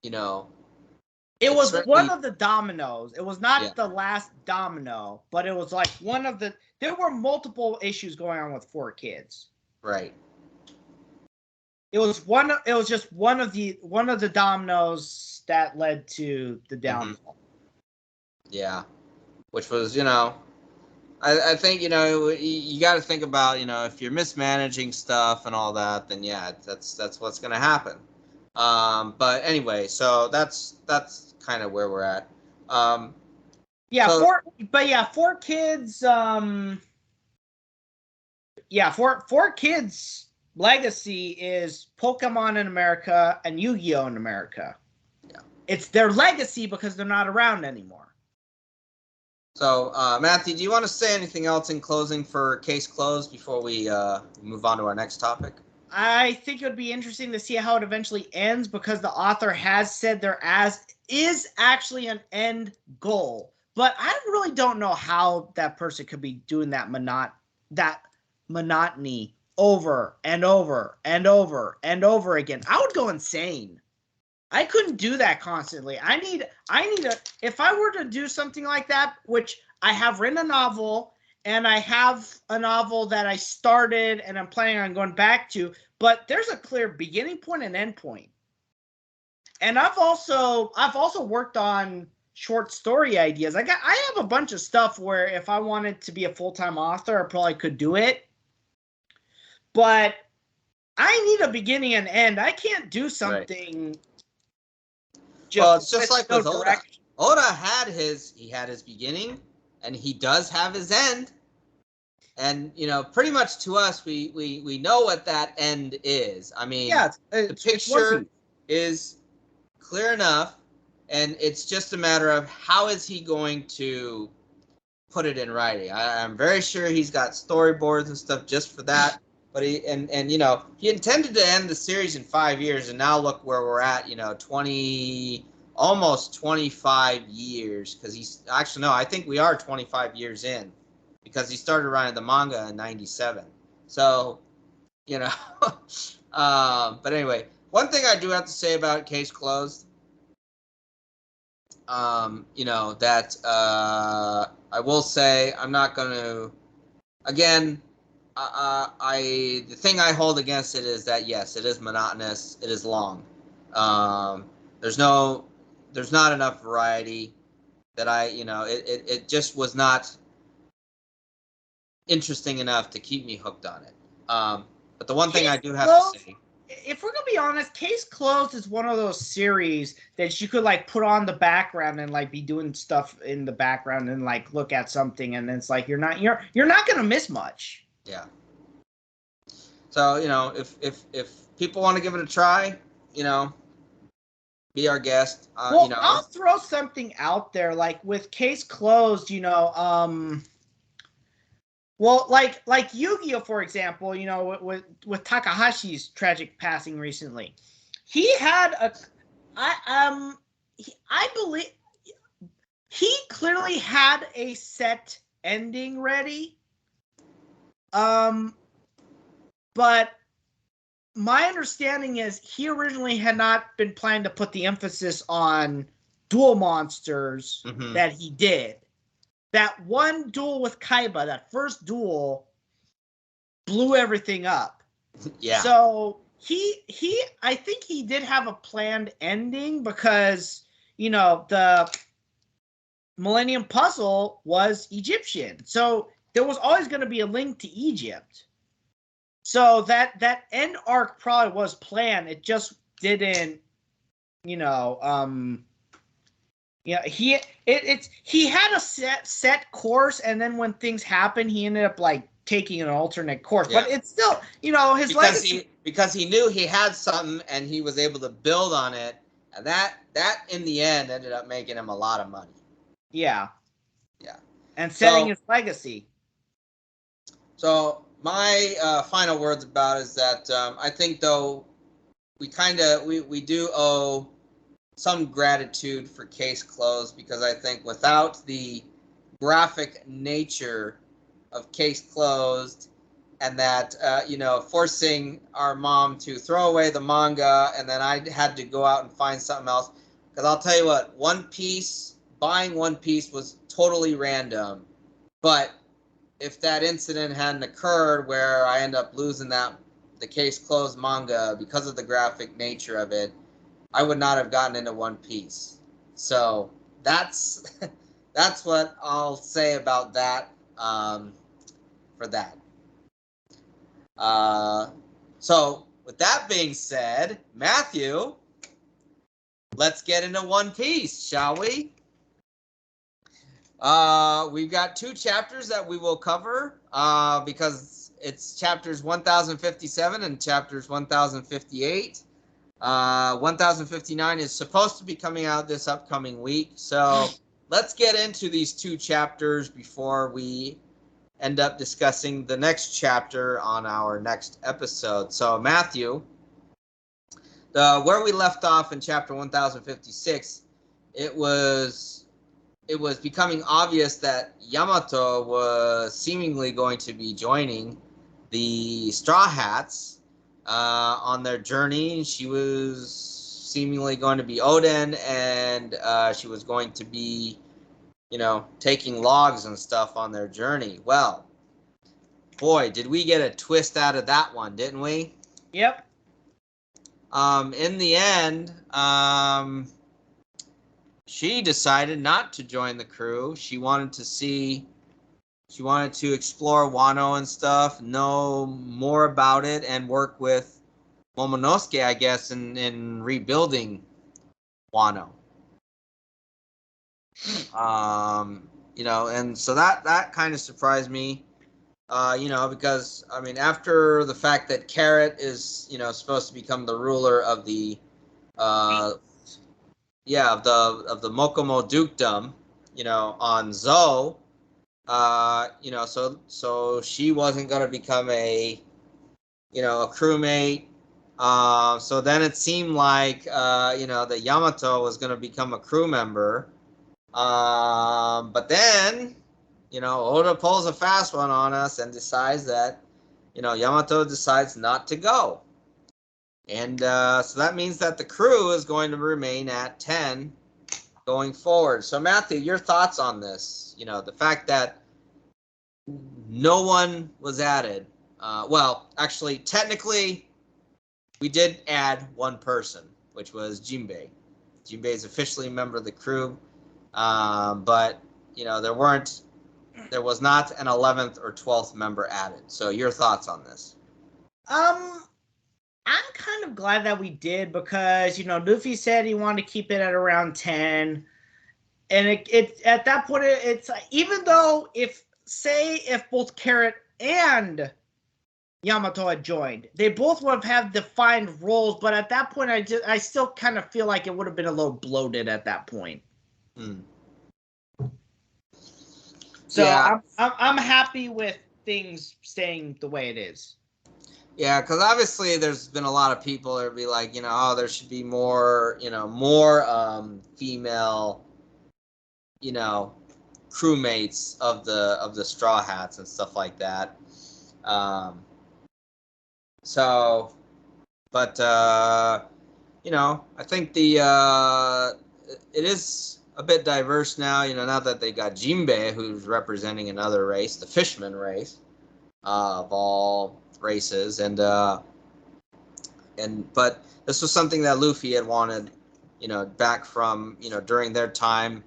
It was one of the dominoes. It was not the last domino, but it was like one of the. There were multiple issues going on with 4Kids. Right. It was one. It was just one of the dominoes that led to the downfall. Mm-hmm. Yeah, which was I think, you got to think about, if you're mismanaging stuff and all that, then yeah, that's what's going to happen. But anyway, so that's kind of where we're at. Yeah, so, four kids. Four kids. Legacy is Pokemon in America and Yu-Gi-Oh in America. Yeah, it's their legacy because they're not around anymore. So, Matthew, do you want to say anything else in closing for Case Closed before we move on to our next topic? I think it would be interesting to see how it eventually ends because the author has said there is actually an end goal. But I really don't know how that person could be doing that monotony over and over and over and over again. I would go insane. I couldn't do that constantly. I need if I were to do something like that, which I have written a novel and I have a novel that I started and I'm planning on going back to, but there's a clear beginning point and end point. And I've also worked on short story ideas. I have a bunch of stuff where if I wanted to be a full-time author, I probably could do it. But I need a beginning and end. I can't do something. Right. Well, it's just like with Oda. Oda had his beginning, and he does have his end. And pretty much to us, we know what that end is. I mean, the picture is clear enough, and it's just a matter of how is he going to put it in writing. I'm very sure he's got storyboards and stuff just for that. But he intended to end the series in 5 years, and now look where we're at. 20, almost 25 years, because he's actually no, I think we are 25 years in, because he started writing the manga in ~97. So, but anyway, one thing I do have to say about Case Closed, that I will say I'm not going to, again. The thing I hold against it is that yes, it is monotonous. It is long. There's not enough variety that it just was not interesting enough to keep me hooked on it. But the one thing I do have to say, if we're gonna be honest, Case Closed is one of those series that you could like put on the background and like be doing stuff in the background and like look at something, and it's like you're not gonna miss much. Yeah. So, if people want to give it a try, be our guest. I'll throw something out there, like with Case Closed, well, like Yu-Gi-Oh, for example, with Takahashi's tragic passing recently, he had I believe he clearly had a set ending ready. But my understanding is he originally had not been planning to put the emphasis on duel monsters that he did. That one duel with Kaiba, that first duel, blew everything up. Yeah. So I think he did have a planned ending because, the Millennium Puzzle was Egyptian. So there was always going to be a link to Egypt. So that end arc probably was planned. It just didn't, he had a set course, and then when things happened, he ended up like taking an alternate course. Yeah. But it's still, his legacy, because he knew he had something and he was able to build on it, and that in the end ended up making him a lot of money. Yeah. Yeah. And setting his legacy. So my final words about it is that I think, though, we do owe some gratitude for Case Closed, because I think without the graphic nature of Case Closed, and that forcing our mom to throw away the manga, and then I had to go out and find something else, because I'll tell you what, buying One Piece was totally random, but if that incident hadn't occurred where I end up losing the Case Closed manga because of the graphic nature of it, I would not have gotten into One Piece. So that's what I'll say about that. for that. So with that being said, Matthew, let's get into One Piece, shall we? We've got 2 chapters that we will cover because it's chapters 1057 and chapters 1058. 1059 is supposed to be coming out this upcoming week. So let's get into these 2 chapters before we end up discussing the next chapter on our next episode. So Matthew, where we left off in chapter 1056, it was becoming obvious that Yamato was seemingly going to be joining the Straw Hats on their journey. She was seemingly going to be Oden, and she was going to be, taking logs and stuff on their journey. Well, boy, did we get a twist out of that one, didn't we? Yep. In the end, she decided not to join the crew. She wanted to explore Wano and stuff, know more about it, and work with Momonosuke, I guess, in rebuilding Wano. And so that kind of surprised me, because after the fact that Carrot is, supposed to become the ruler of the of the Mokomo dukedom, on Zou, so she wasn't going to become a crewmate. So then it seemed like, that Yamato was going to become a crew member. But then, Oda pulls a fast one on us and decides that, Yamato decides not to go. And so that means that the crew is going to remain at 10 going forward. So Matthew, your thoughts on this? The fact that no one was added. Well, actually, technically, we did add one person, which was Jinbei. Jinbei is officially a member of the crew, but there was not an 11th or 12th member added. So your thoughts on this? I'm kind of glad that we did because, Luffy said he wanted to keep it at around 10. And it at that point, it's even though if both Carrot and Yamato had joined, they both would have had defined roles. But at that point, I still kind of feel like it would have been a little bloated at that point. So yeah. I'm happy with things staying the way it is. Yeah, because obviously there's been a lot of people that would be like, there should be more, female, crewmates of the Straw Hats and stuff like that. I think it is a bit diverse now, now that they got Jinbei, who's representing another race, the Fishman race, of all races, but this was something that Luffy had wanted, back from, during their time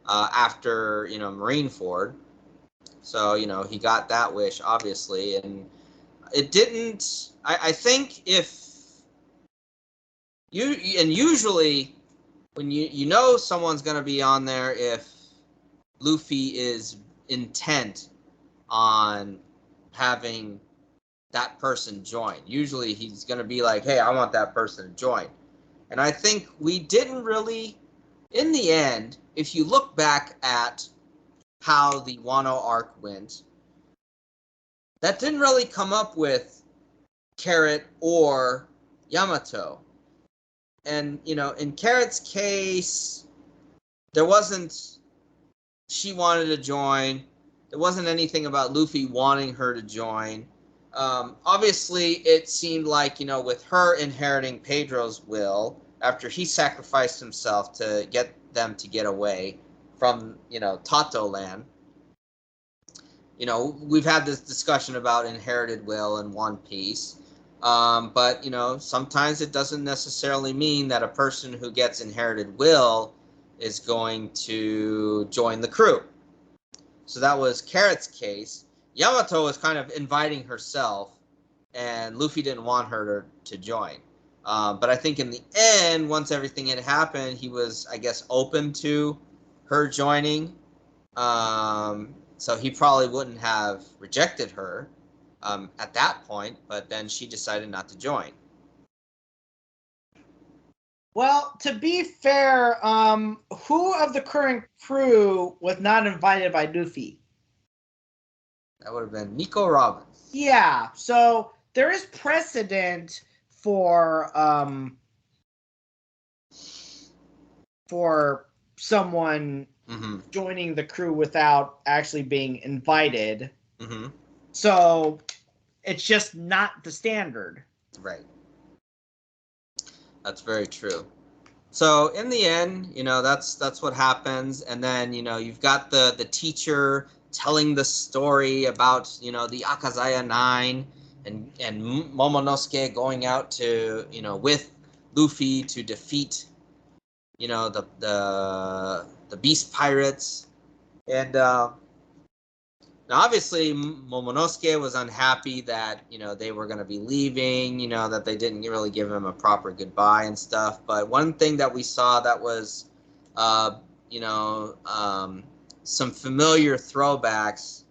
after, Marineford. So, he got that wish, obviously, and it didn't, I think usually when someone's going to be on there if Luffy is intent on having that person join. Usually he's going to be like, hey, I want that person to join. And I think we didn't really, in the end, if you look back at how the Wano arc went, that didn't really come up with Carrot or Yamato. And, in Carrot's case, she wanted to join. There wasn't anything about Luffy wanting her to join. Obviously, it seemed like, with her inheriting Pedro's will, after he sacrificed himself to get them to get away from, Tato land. We've had this discussion about inherited will in One Piece. But, sometimes it doesn't necessarily mean that a person who gets inherited will is going to join the crew. So that was Carrot's case. Yamato was kind of inviting herself, and Luffy didn't want her to join. But I think in the end, once everything had happened, he was, I guess, open to her joining. So he probably wouldn't have rejected her at that point, but then she decided not to join. Well, to be fair, who of the current crew was not invited by Luffy? That would have been Nico Robbins. Yeah, so there is precedent for someone joining the crew without actually being invited. Mm-hmm. So it's just not the standard. Right. That's very true. So in the end, that's what happens, and then you've got the teacher telling the story about the Akazaya 9 and Momonosuke going out to with Luffy to defeat the beast pirates, and now, obviously, Momonosuke was unhappy that, they were going to be leaving, that they didn't really give him a proper goodbye and stuff. But one thing that we saw that was, some familiar throwbacks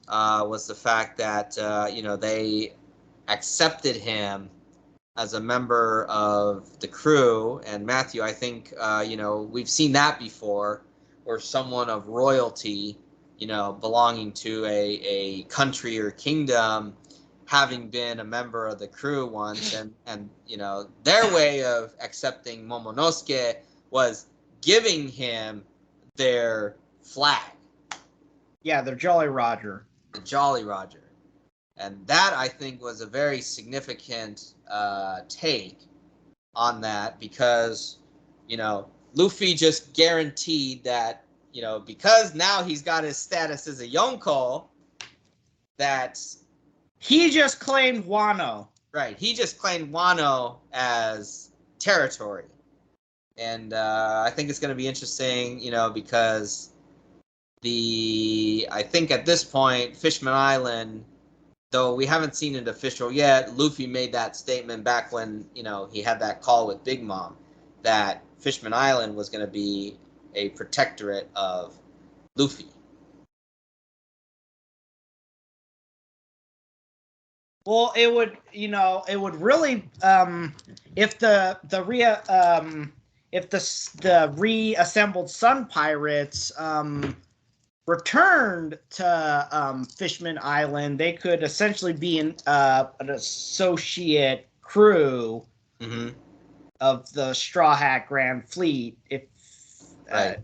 was the fact that, they accepted him as a member of the crew. And Matthew, I think, we've seen that before, where someone of royalty, belonging to a country or kingdom, having been a member of the crew once, and their way of accepting Momonosuke was giving him their flag. Yeah, their Jolly Roger. The Jolly Roger. And that, I think, was a very significant take on that, because, Luffy just guaranteed that, because now he's got his status as a Yonko, that he just claimed Wano. Right, he just claimed Wano as territory. And I think it's going to be interesting, because I think at this point, Fishman Island, though we haven't seen it official yet, Luffy made that statement back when, he had that call with Big Mom, that Fishman Island was going to be a protectorate of Luffy. Well, it would really, if the reassembled Sun Pirates returned to Fishman Island, they could essentially be an associate crew of the Straw Hat Grand Fleet. If right.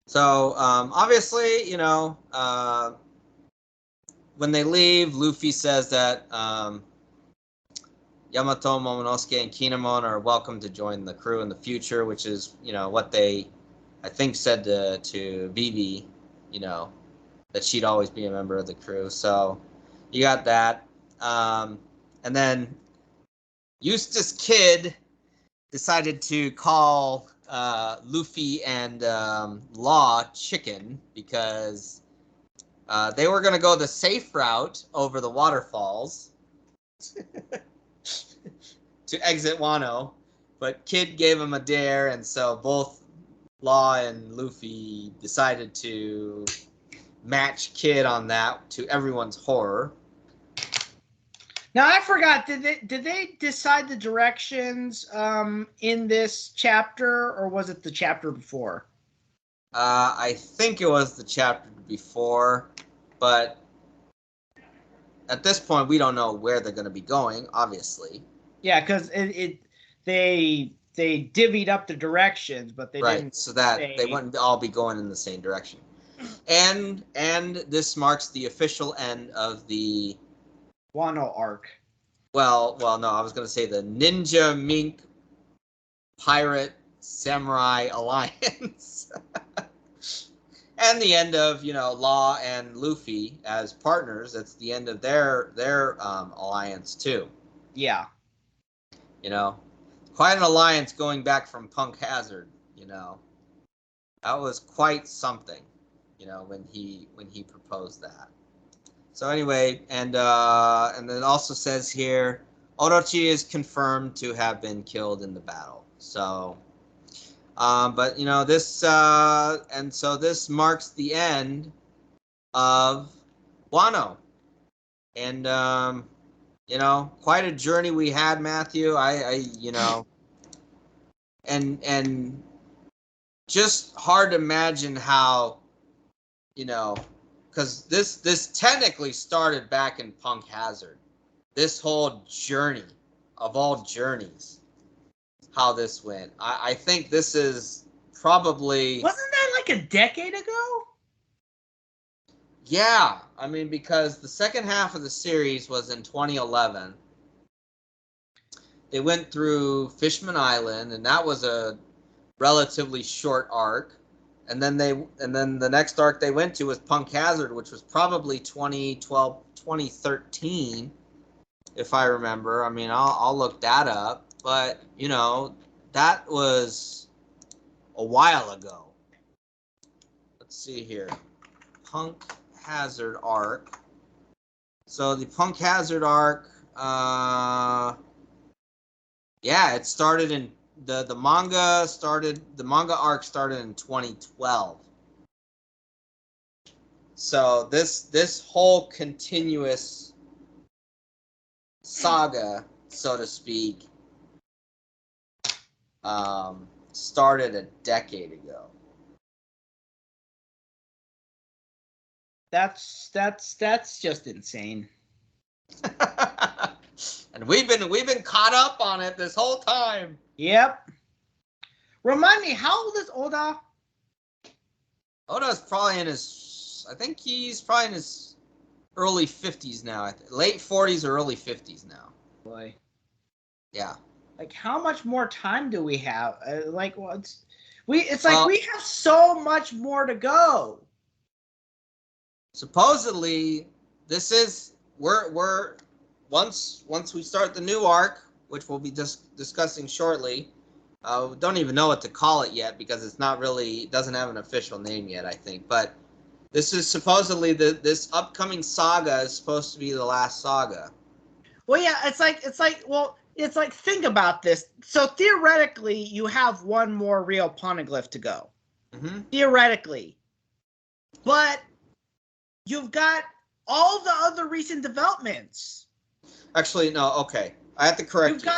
So obviously, when they leave, Luffy says that Yamato, Momonosuke, and Kinemon are welcome to join the crew in the future, which is, what they, I think, said to Vivi, that she'd always be a member of the crew. So you got that. And then Eustace Kid decided to call Luffy and Law chicken, because they were going to go the safe route over the waterfalls to exit Wano, but Kid gave him a dare, and so both Law and Luffy decided to match Kid on that, to everyone's horror. Now, I forgot, did they decide the directions in this chapter, or was it the chapter before? I think it was the chapter before, but at this point, we don't know where they're going to be going, obviously. Yeah, because they divvied up the directions, but they didn't. So that they wouldn't all be going in the same direction. And this marks the official end of the Wano arc. Well, no, I was going to say the Ninja Mink Pirate Samurai Alliance. And the end of, Law and Luffy as partners. That's the end of their alliance too. Yeah. Quite an alliance going back from Punk Hazard, That was quite something, when he proposed that. So anyway, and then it also says here, Orochi is confirmed to have been killed in the battle. So, but this, and so this marks the end of Wano, and quite a journey we had, Matthew. And just hard to imagine how, because this technically started back in Punk Hazard. This whole journey of all journeys, how this went. I think this is probably... Wasn't that like a decade ago? Yeah, I mean, because the second half of the series was in 2011. They went through Fishman Island, and that was a relatively short arc. And then the next arc they went to was Punk Hazard, which was probably 2012, 2013, if I remember. I mean, I'll look that up, but that was a while ago. Let's see here, Punk Hazard arc. So the Punk Hazard arc, yeah, it started in the manga arc started in 2012. So this whole continuous saga, so to speak, started a decade ago. That's just insane. And we've been caught up on it this whole time. Yep. Remind me, how old is Oda? Oda's probably in his... I think he's probably in his early 50s now. Late 40s or early 50s now. Boy. Yeah. Like, how much more time do we have? We have so much more to go. Supposedly, this is... We're once we start the new arc, which we'll be discussing shortly. Don't even know what to call it yet because it doesn't have an official name yet, I think. But this is supposedly this upcoming saga is supposed to be the last saga. Well, yeah, it's like think about this. So theoretically, you have one more real poneglyph to go. Mm-hmm. Theoretically, but you've got all the other recent developments. Actually, no. Okay, I have to correct you.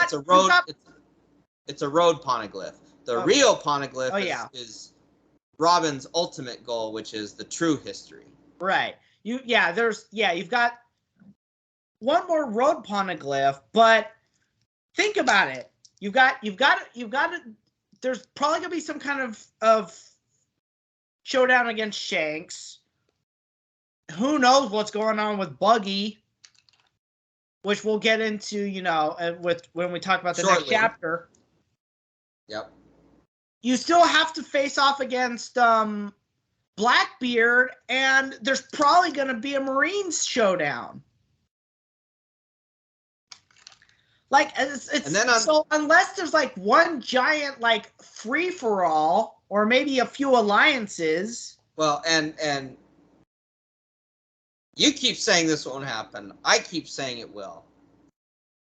It's a road poneglyph. The real poneglyph is Robin's ultimate goal, which is the true history. Right. You've got one more road poneglyph, but think about it. You've got there's probably gonna be some kind of showdown against Shanks. Who knows what's going on with Buggy, which we'll get into, when we talk about the next chapter. Yep. You still have to face off against Blackbeard, and there's probably going to be a Marines showdown. Like, so unless there's like one giant like free for all, or maybe a few alliances. Well, and you keep saying this won't happen. I keep saying it will.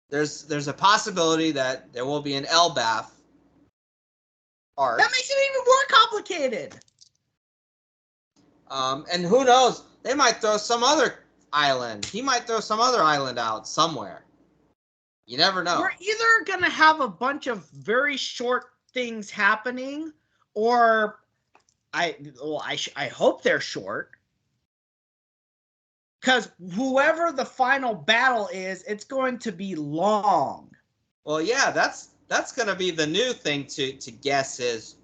There's a possibility that there will be an Elbaf arc. That makes it even more complicated. And who knows? They might throw some other island. He might throw some other island out somewhere. You never know. We're either going to have a bunch of very short things happening, or I hope they're short. Because whoever the final battle is, it's going to be long. Well, yeah, that's going to be the new thing to guess is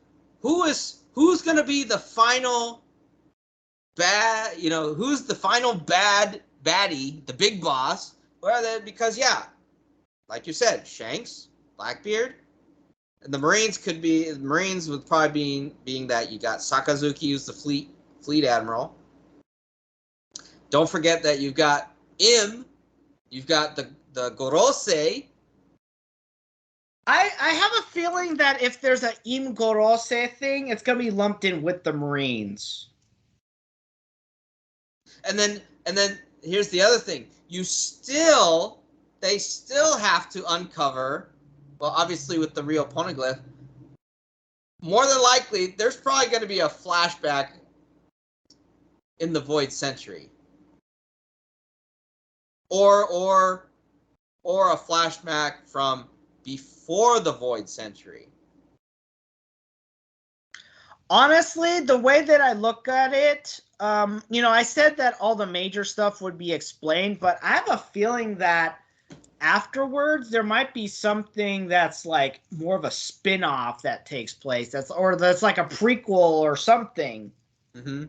who's going to be the final bad, who's the final baddie, the big boss, because like you said, Shanks, Blackbeard, and the Marines would probably being that you got Sakazuki, who's the fleet admiral. Don't forget that you've got you've got the Gorosei, I have a feeling that if there's a Imgorose thing, it's gonna be lumped in with the Marines. And then here's the other thing. They still have to uncover, well, obviously with the real poneglyph, more than likely, there's probably going to be a flashback in the Void Century. Or a flashback from before the Void Century. Honestly, the way that I look at it, I said that all the major stuff would be explained, but I have a feeling that afterwards there might be something that's like more of a spin-off that takes place. That's like a prequel or something. Mm-hmm.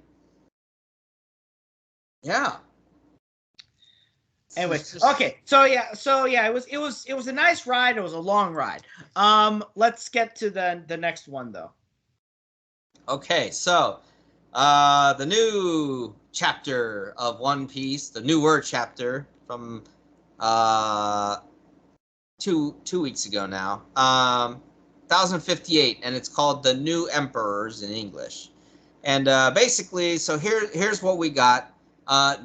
Yeah. Anyway, okay, so yeah, it was a nice ride. It was a long ride. Let's get to the next one though. Okay, so the new chapter of One Piece, the newer chapter from 2 weeks ago now, 1058, and it's called The New Emperors in English. And basically, so here's what we got.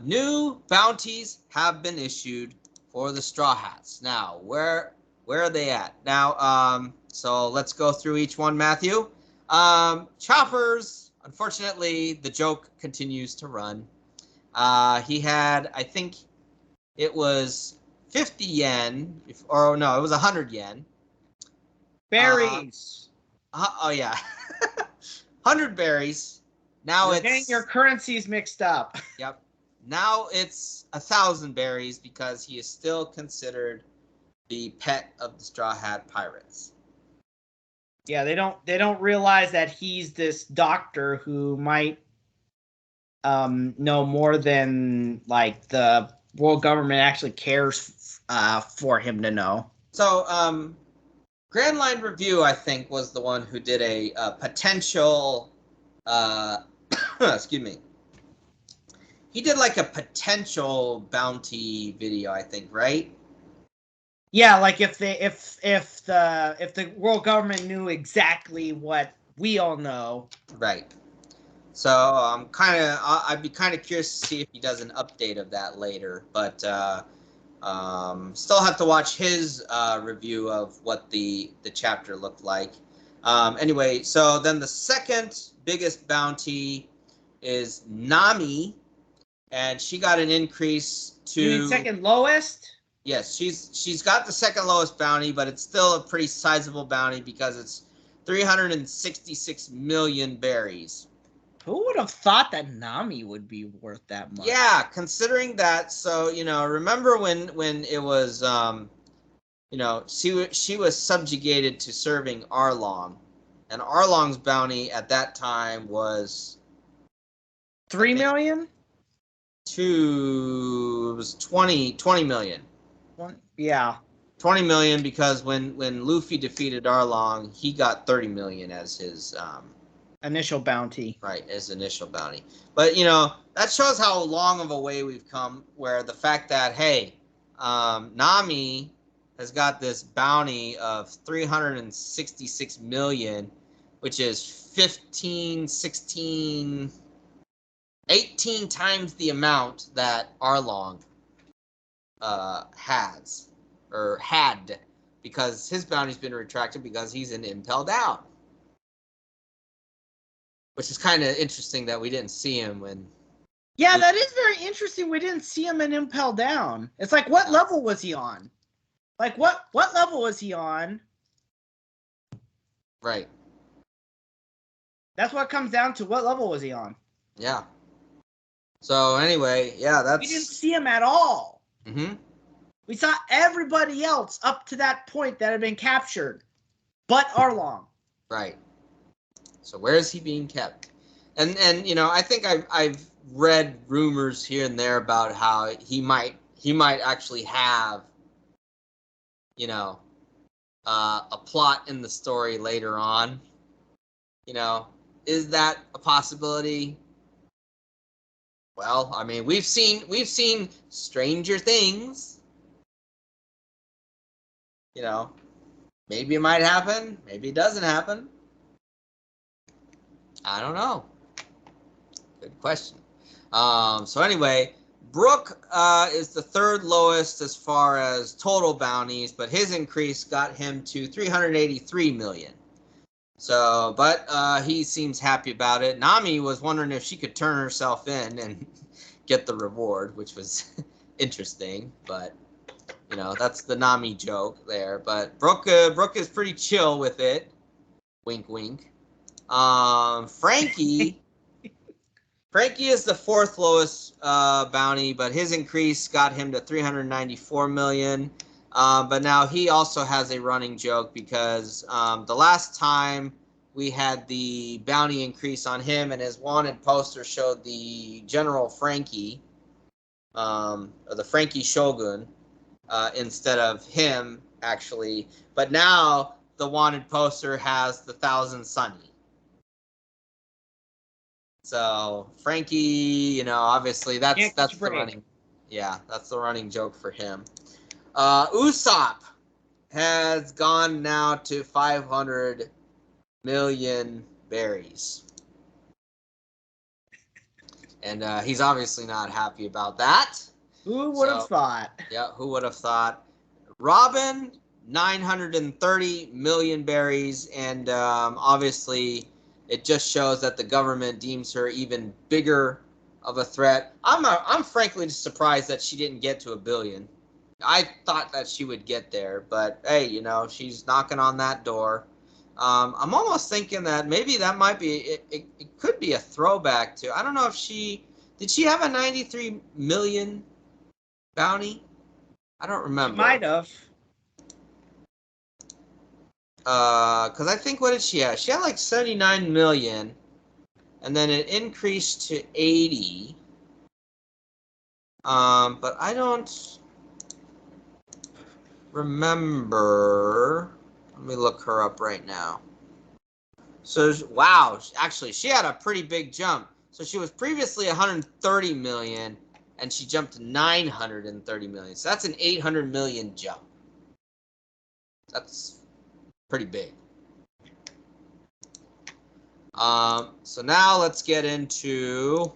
New bounties have been issued for the Straw Hats. Now, where are they at? Now, so let's go through each one, Matthew. Choppers, unfortunately, the joke continues to run. He had, I think it was 50 yen, or no, it was 100 yen. Berries. Oh, yeah. 100 berries. Now You're getting your currencies mixed up. Yep. Now it's 1,000 berries because he is still considered the pet of the Straw Hat Pirates. Yeah, they don't realize that he's this doctor who might know more than like the world government actually cares for him to know. So, Grand Line Review, I think, was the one who did a potential. Excuse me. He did like a potential bounty video, I think, right? Yeah, like if the world government knew exactly what we all know. Right. So I'd be kind of curious to see if he does an update of that later, but still have to watch his review of what the chapter looked like. Anyway, so then the second biggest bounty is Nami, and she got an increase to. You mean second lowest? Yes, she's got the second lowest bounty, but it's still a pretty sizable bounty because it's 366 million berries. Who would have thought that Nami would be worth that much? Yeah, considering that. So remember when it was she was subjugated to serving Arlong, and Arlong's bounty at that time was 3 million. It was 20 million. Yeah. 20 million because when Luffy defeated Arlong, he got 30 million as his initial bounty. Right, as initial bounty. But that shows how long of a way we've come. Where the fact that Nami has got this bounty of 366 million, which is 15, 16, 18 times the amount that Arlong has. Or had, because his bounty's been retracted because he's in Impel Down. Which is kind of interesting that we didn't see him when. Yeah, that is very interesting. We didn't see him in Impel Down. It's like, what level was he on? Like, what level was he on? Right. That's what comes down to. What level was he on? Yeah. So anyway, yeah, that's. We didn't see him at all. Mm-hmm. We saw everybody else up to that point that had been captured, but Arlong. Right. So where is he being kept? And I think I've read rumors here and there about how he might actually have a plot in the story later on. Is that a possibility? Well, I mean, we've seen Stranger Things. Maybe it might happen. Maybe it doesn't happen. I don't know. Good question. So anyway, Brook is the third lowest as far as total bounties, but his increase got him to 383 million. So, but he seems happy about it. Nami was wondering if she could turn herself in and get the reward, which was interesting, but you know, that's the Nami joke there. But Brook is pretty chill with it. Wink, wink. Frankie is the fourth lowest bounty, but his increase got him to 394 million. But now he also has a running joke because the last time we had the bounty increase on him and his wanted poster showed the General Frankie, or the Frankie Shogun, instead of him, actually. But now the wanted poster has the Thousand Sunny. So Frankie, you know, obviously that's the running, that's the running joke for him. Usopp has gone now to 500 million berries, and he's obviously not happy about that. Who would have thought? Yeah, who would have thought? Robin, 930 million berries, and obviously it just shows that the government deems her even bigger of a threat. I'm frankly just surprised that she didn't get to 1 billion. I thought that she would get there, but hey, you know, she's knocking on that door. I'm almost thinking that maybe that might be it could be a throwback to, I don't know if did she have a 93 million bounty? I don't remember. She might have. Because I think, what did she have? She had like 79 million, and then it increased to 80. But I don't remember. Let me look her up right now. So, wow, actually, she had a pretty big jump. So she was previously 130 million, and she jumped to 930 million. So that's an 800 million jump. That's pretty big. So now let's get into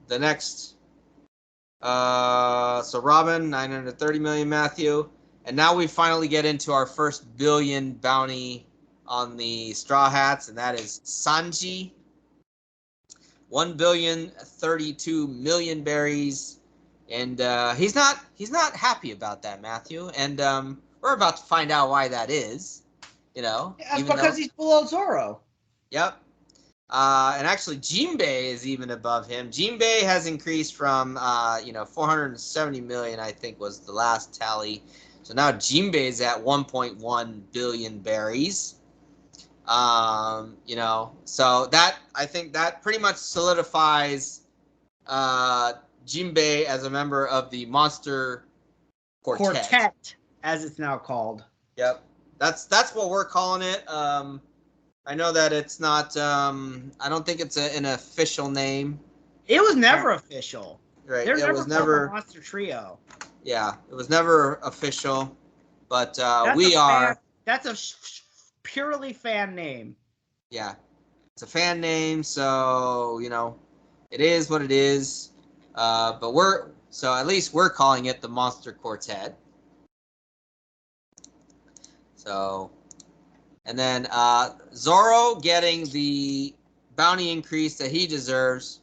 the next. So Robin, 930 million, Matthew. And now we finally get into our first billion bounty on the Straw Hats, and that is Sanji. 1,032,000,000 berries. And he's not happy about that, Matthew. And we're about to find out why that is. You know, yeah, because he's below Zoro. Yep. And actually, Jinbei is even above him. Jinbei has increased from 470 million, I think, was the last tally. So now Jinbei is at 1.1 billion berries. So that, I think that pretty much solidifies Jinbei as a member of the Monster Quartet, as it's now called. Yep, that's what we're calling it. I know that it's not. I don't think it's an official name. It was never official. Right. It was never a Monster Trio. Yeah, it was never official, but we are. That's a purely fan name. Yeah, it's a fan name, so it is what it is. But at least we're calling it the Monster Quartet. So. And then Zoro getting the bounty increase that he deserves.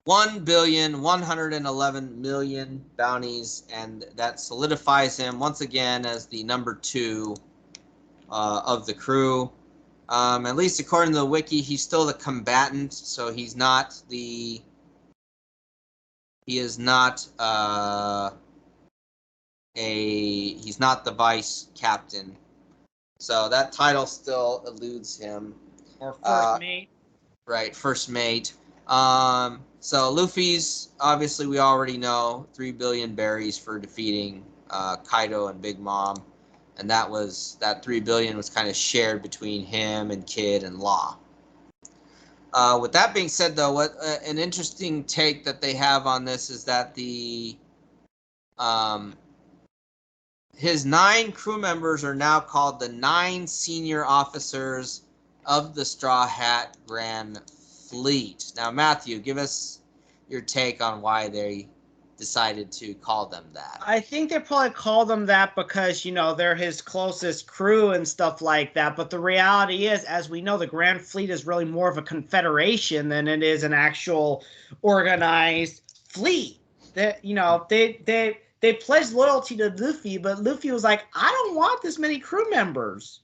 1,111,000,000 bounties, and that solidifies him once again as the number 2 of the crew. At least according to the wiki, he's still the combatant, so he's not the. He is not he's not the vice captain. So that title still eludes him. Or first mate. Right, first mate. So Luffy's, obviously we already know, 3 billion berries for defeating Kaido and Big Mom. And that 3 billion was kind of shared between him and Kid and Law. With that being said, though, what an interesting take that they have on this is that the his 9 crew members are now called the 9 senior officers of the Straw Hat Grand Fleet. Now, Matthew, give us your take on why they decided to call them that. I think they probably call them that because, they're his closest crew and stuff like that. But the reality is, as we know, the Grand Fleet is really more of a confederation than it is an actual organized fleet. That, they pledged loyalty to Luffy, but Luffy was like, I don't want this many crew members.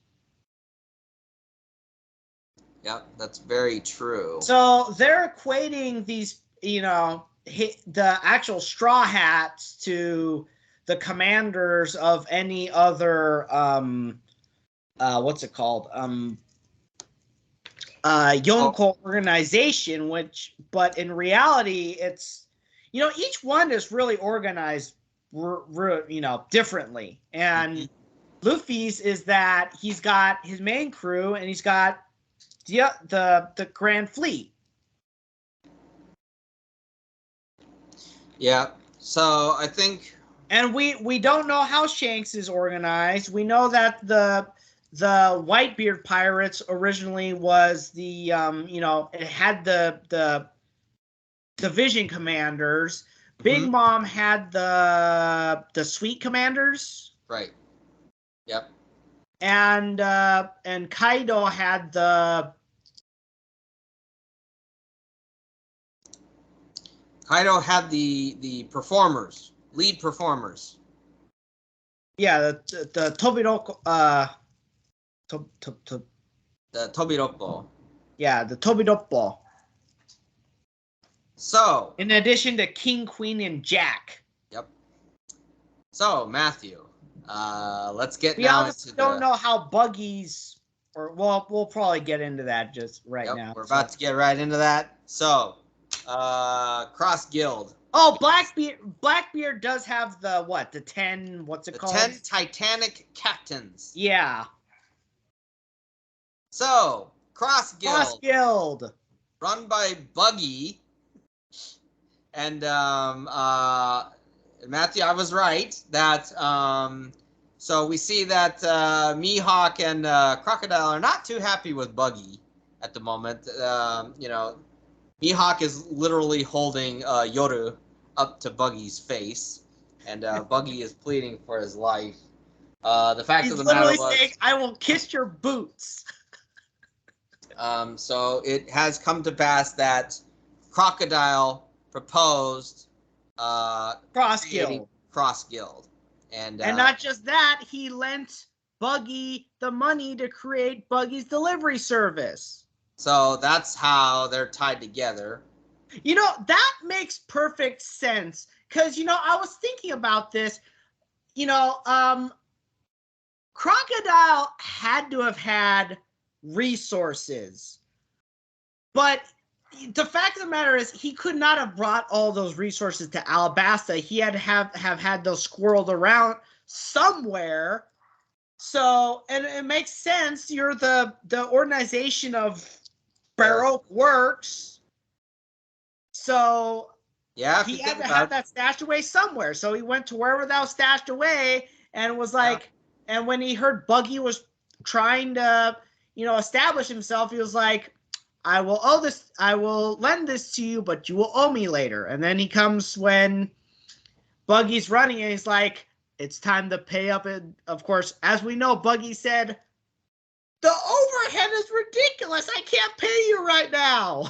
Yep, that's very true. So they're equating these, the actual Straw Hats to the commanders of any other what's it called, Yonko organization, but in reality it's, each one is really organized differently. And Luffy's is that he's got his main crew and he's got the Grand Fleet. Yeah, so I think... And we don't know how Shanks is organized. We know that the Whitebeard pirates originally was the it had the division commanders. Big Mom had the Sweet commanders. Right. Yep. And Kaido had the... Kaido had the performers, lead performers. Yeah, the Tobiroko, the Tobiroko. Yeah, the Tobiroko. So, in addition to King, Queen, and Jack. Yep. So, Matthew, let's get now into don't know how Buggy's, we'll probably get into that just now. We're about to get right into that. So, Cross Guild. Oh, Blackbeard does have the 10, what's it called? 10 Titanic captains. Yeah. So, Cross Guild. Run by Buggy. And, Matthew, I was right that, so we see that, Mihawk and, Crocodile are not too happy with Buggy at the moment. Mihawk is literally holding Yoru up to Buggy's face, and Buggy is pleading for his life. The fact of the matter was, he's literally saying, "I will kiss your boots." So it has come to pass that Crocodile proposed Cross Guild, and not just that, he lent Buggy the money to create Buggy's delivery service. So that's how they're tied together. That makes perfect sense. Because, I was thinking about this. Crocodile had to have had resources. But the fact of the matter is, he could not have brought all those resources to Alabasta. He had to have had those squirreled around somewhere. So, and it makes sense. You're the organization of Baroque Works. So yeah, he had to have that stashed away somewhere. So he went to wherever that was stashed away and was like, and when he heard Buggy was trying to, establish himself, he was like, I will lend this to you, but you will owe me later. And then he comes when Buggy's running and he's like, it's time to pay up. And of course, as we know, Buggy said, the overhead is ridiculous. I can't pay you right now.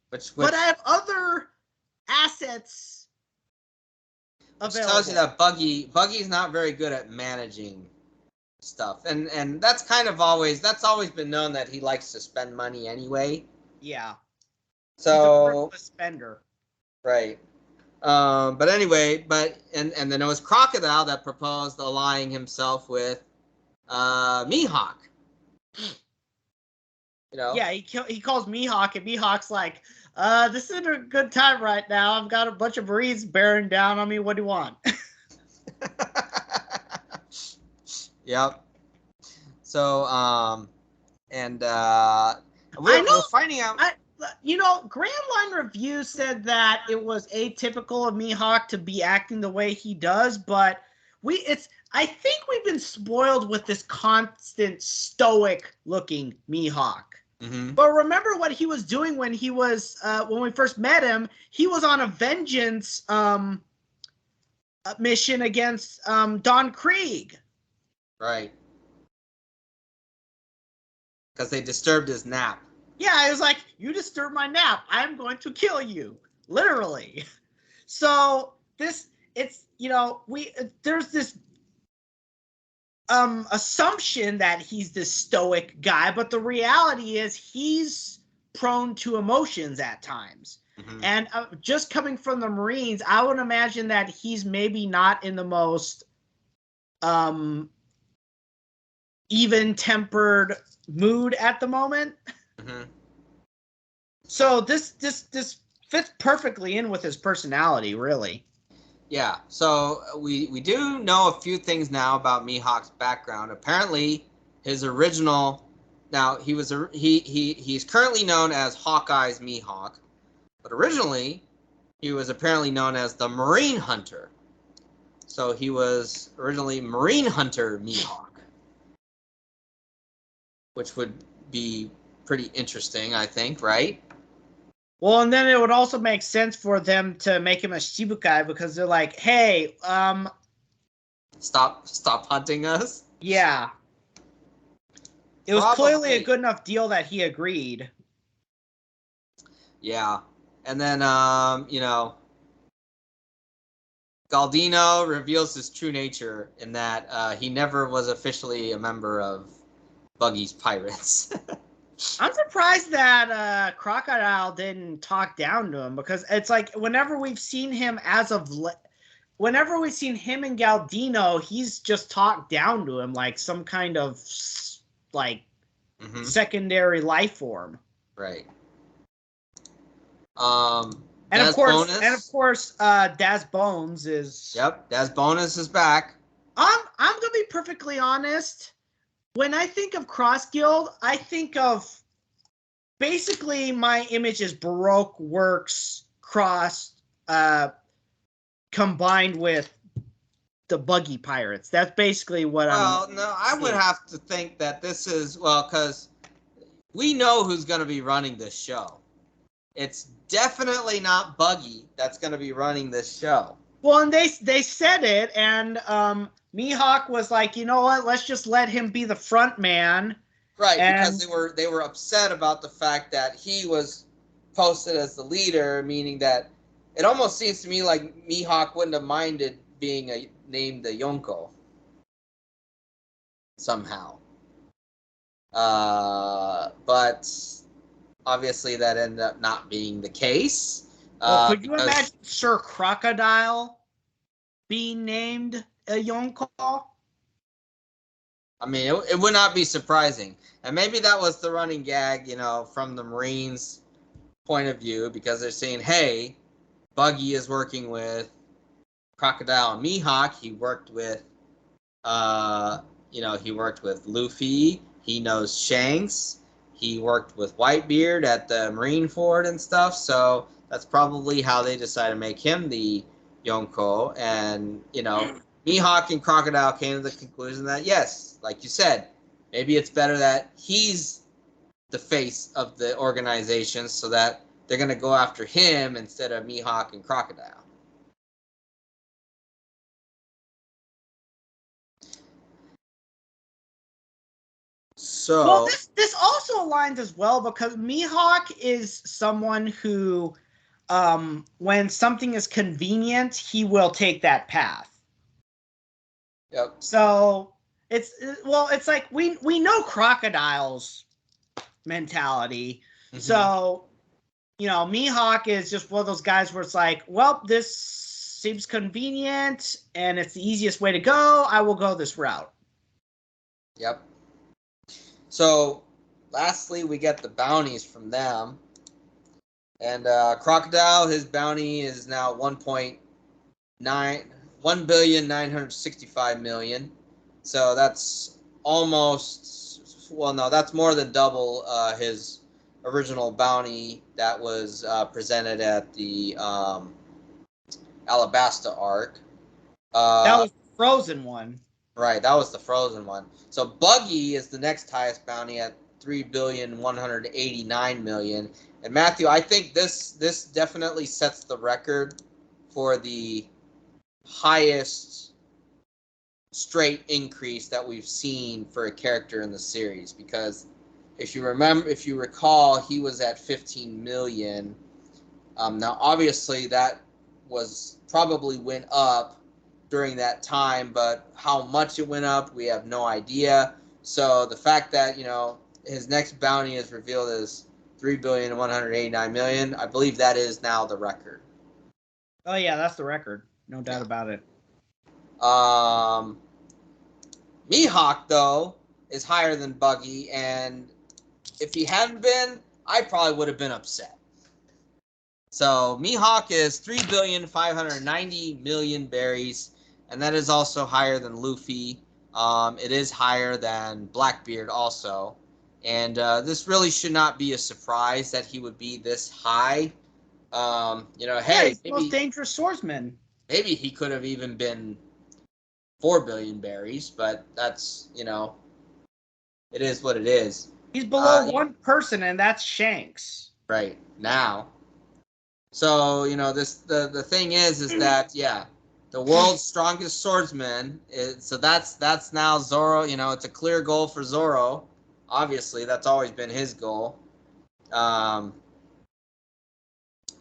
But I have other assets available. Which tells you that Buggy's not very good at managing stuff. And that's always been known that he likes to spend money anyway. Yeah. So he's a worthless spender. Right. But anyway, and then it was Crocodile that proposed allying himself with Mihawk. Yeah, he calls Mihawk, and Mihawk's like, this isn't a good time right now. I've got a bunch of Marines bearing down on me. What do you want? Yep. So, we're finding out. Grand Line Review said that it was atypical of Mihawk to be acting the way he does, but I think we've been spoiled with this constant stoic looking Mihawk. Mm-hmm. But remember what he was doing when he was when we first met him. He was on a vengeance mission against Don Krieg. Right. Because they disturbed his nap. Yeah, I was like, you disturbed my nap. I'm going to kill you. Literally. So there's this assumption that he's this stoic guy, but the reality is he's prone to emotions at times. Mm-hmm. And just coming from the Marines, I would imagine that he's maybe not in the most even-tempered mood at the moment. Mm-hmm. So this fits perfectly in with his personality, really. Yeah, so we do know a few things now about Mihawk's background. Apparently, his original, now he's currently known as Hawkeye's Mihawk, but originally he was apparently known as the Marine Hunter. So he was originally Marine Hunter Mihawk, which would be pretty interesting, I think, right? Well, and then it would also make sense for them to make him a Shibukai because they're like, hey, stop hunting us? Yeah. It was clearly a good enough deal that he agreed. Yeah. And then, Galdino reveals his true nature in that he never was officially a member of Buggy's Pirates. I'm surprised that Crocodile didn't talk down to him because it's like whenever we've seen him whenever we've seen him and Galdino, he's just talked down to him like some kind of like secondary life form. Right. And of course, Daz Bones is. Yep, Daz Bones is back. I'm gonna be perfectly honest. When I think of Cross Guild, I think of basically my image is Baroque Works Cross combined with the Buggy Pirates. That's basically what I would have to think that this is because we know who's going to be running this show. It's definitely not Buggy that's going to be running this show. Well, and they said it, and Mihawk was like, you know what? Let's just let him be the front man. Right, because they were upset about the fact that he was posted as the leader, meaning that it almost seems to me like Mihawk wouldn't have minded being named the Yonko somehow. But obviously that ended up not being the case. Well, could you imagine Sir Crocodile being named a Yonko? I mean, it would not be surprising. And maybe that was the running gag, from the Marines' point of view, because they're saying, hey, Buggy is working with Crocodile and Mihawk. He worked with, he worked with Luffy. He knows Shanks. He worked with Whitebeard at the Marine Ford and stuff. So that's probably how they decided to make him the Yonko. And, Mihawk and Crocodile came to the conclusion that, yes, like you said, maybe it's better that he's the face of the organization so that they're going to go after him instead of Mihawk and Crocodile. So, well, this also aligns as well because Mihawk is someone who, when something is convenient, he will take that path. Yep. So it's like we know Crocodile's mentality. Mm-hmm. So, Mihawk is just one of those guys where it's like, well, this seems convenient and it's the easiest way to go. I will go this route. Yep. So, lastly, we get the bounties from them. And Crocodile, his bounty is now $1,965,000,000. So that's that's more than double his original bounty that was presented at the Alabasta arc. That was frozen one. Right, that was the frozen one. So Buggy is the next highest bounty at 3,189,000,000. And Matthew, I think this definitely sets the record for the highest straight increase that we've seen for a character in the series, because if you recall, he was at 15 million. Now, obviously, that was probably went up during that time, but how much it went up, we have no idea. So the fact that his next bounty is revealed as 3,189,000,000, I believe that is now the record. Oh yeah, that's the record, no doubt about it. Mihawk, though, is higher than Buggy, and if he hadn't been, I probably would have been upset. So Mihawk is 3,590,000,000 berries, and that is also higher than Luffy. It is higher than Blackbeard also, and this really should not be a surprise that he would be this high. Hey, he's the most dangerous swordsman. Maybe he could have even been 4 billion berries, but that's, it is what it is. He's below one person, and that's Shanks. Right, now. So, the thing is that, the world's strongest swordsman, so that's now Zoro. It's a clear goal for Zoro. Obviously, that's always been his goal.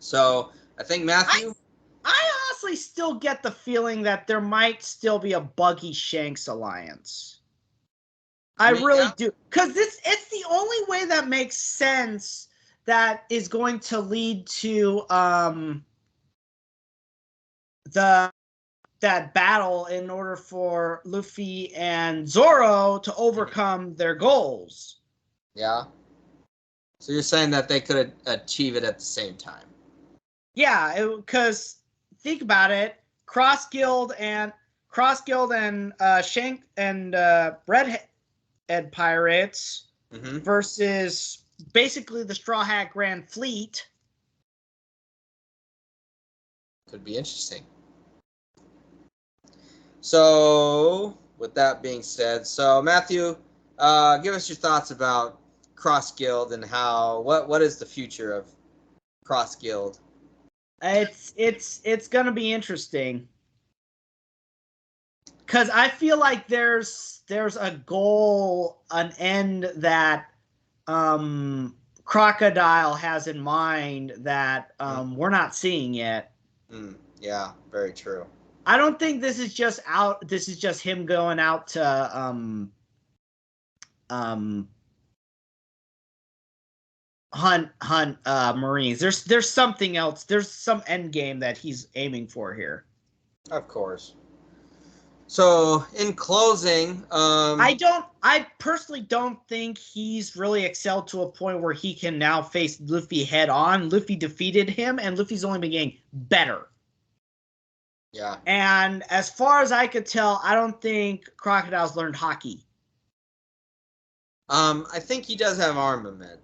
So, I think Matthew... I honestly still get the feeling that there might still be a Buggy Shanks alliance. I really do. Because it's the only way that makes sense that is going to lead to that battle in order for Luffy and Zoro to overcome their goals. Yeah. So you're saying that they could achieve it at the same time? Yeah, because think about it, Cross Guild and Shank and Redhead Pirates versus basically the Straw Hat Grand Fleet. Could be interesting. So, with that being said, Matthew, give us your thoughts about Cross Guild and what is the future of Cross Guild? It's gonna be interesting, because I feel like there's a goal, an end that Crocodile has in mind that we're not seeing yet. Yeah, very true. I don't think this is just him going out to hunt Marines. There's something else. There's some end game that he's aiming for here. Of course. So, in closing, I personally don't think he's really excelled to a point where he can now face Luffy head on. Luffy defeated him, and Luffy's only been getting better. Yeah. And as far as I could tell, I don't think Crocodile's learned hockey. I think he does have armament.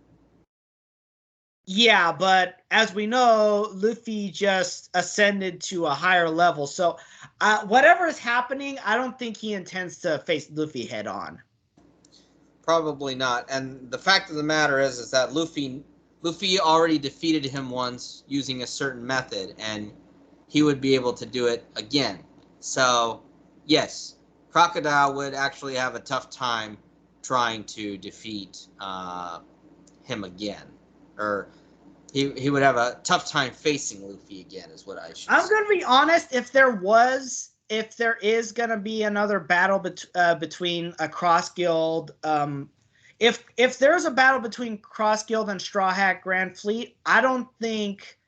Yeah, but as we know, Luffy just ascended to a higher level. So whatever is happening, I don't think he intends to face Luffy head on. Probably not. And the fact of the matter is that Luffy already defeated him once using a certain method, and he would be able to do it again. So, yes, Crocodile would actually have a tough time trying to defeat him again. Or he would have a tough time facing Luffy again, is what I should say. I'm going to be honest, if there is going to be another battle between a Cross Guild, if there's a battle between Cross Guild and Straw Hat Grand Fleet, I don't think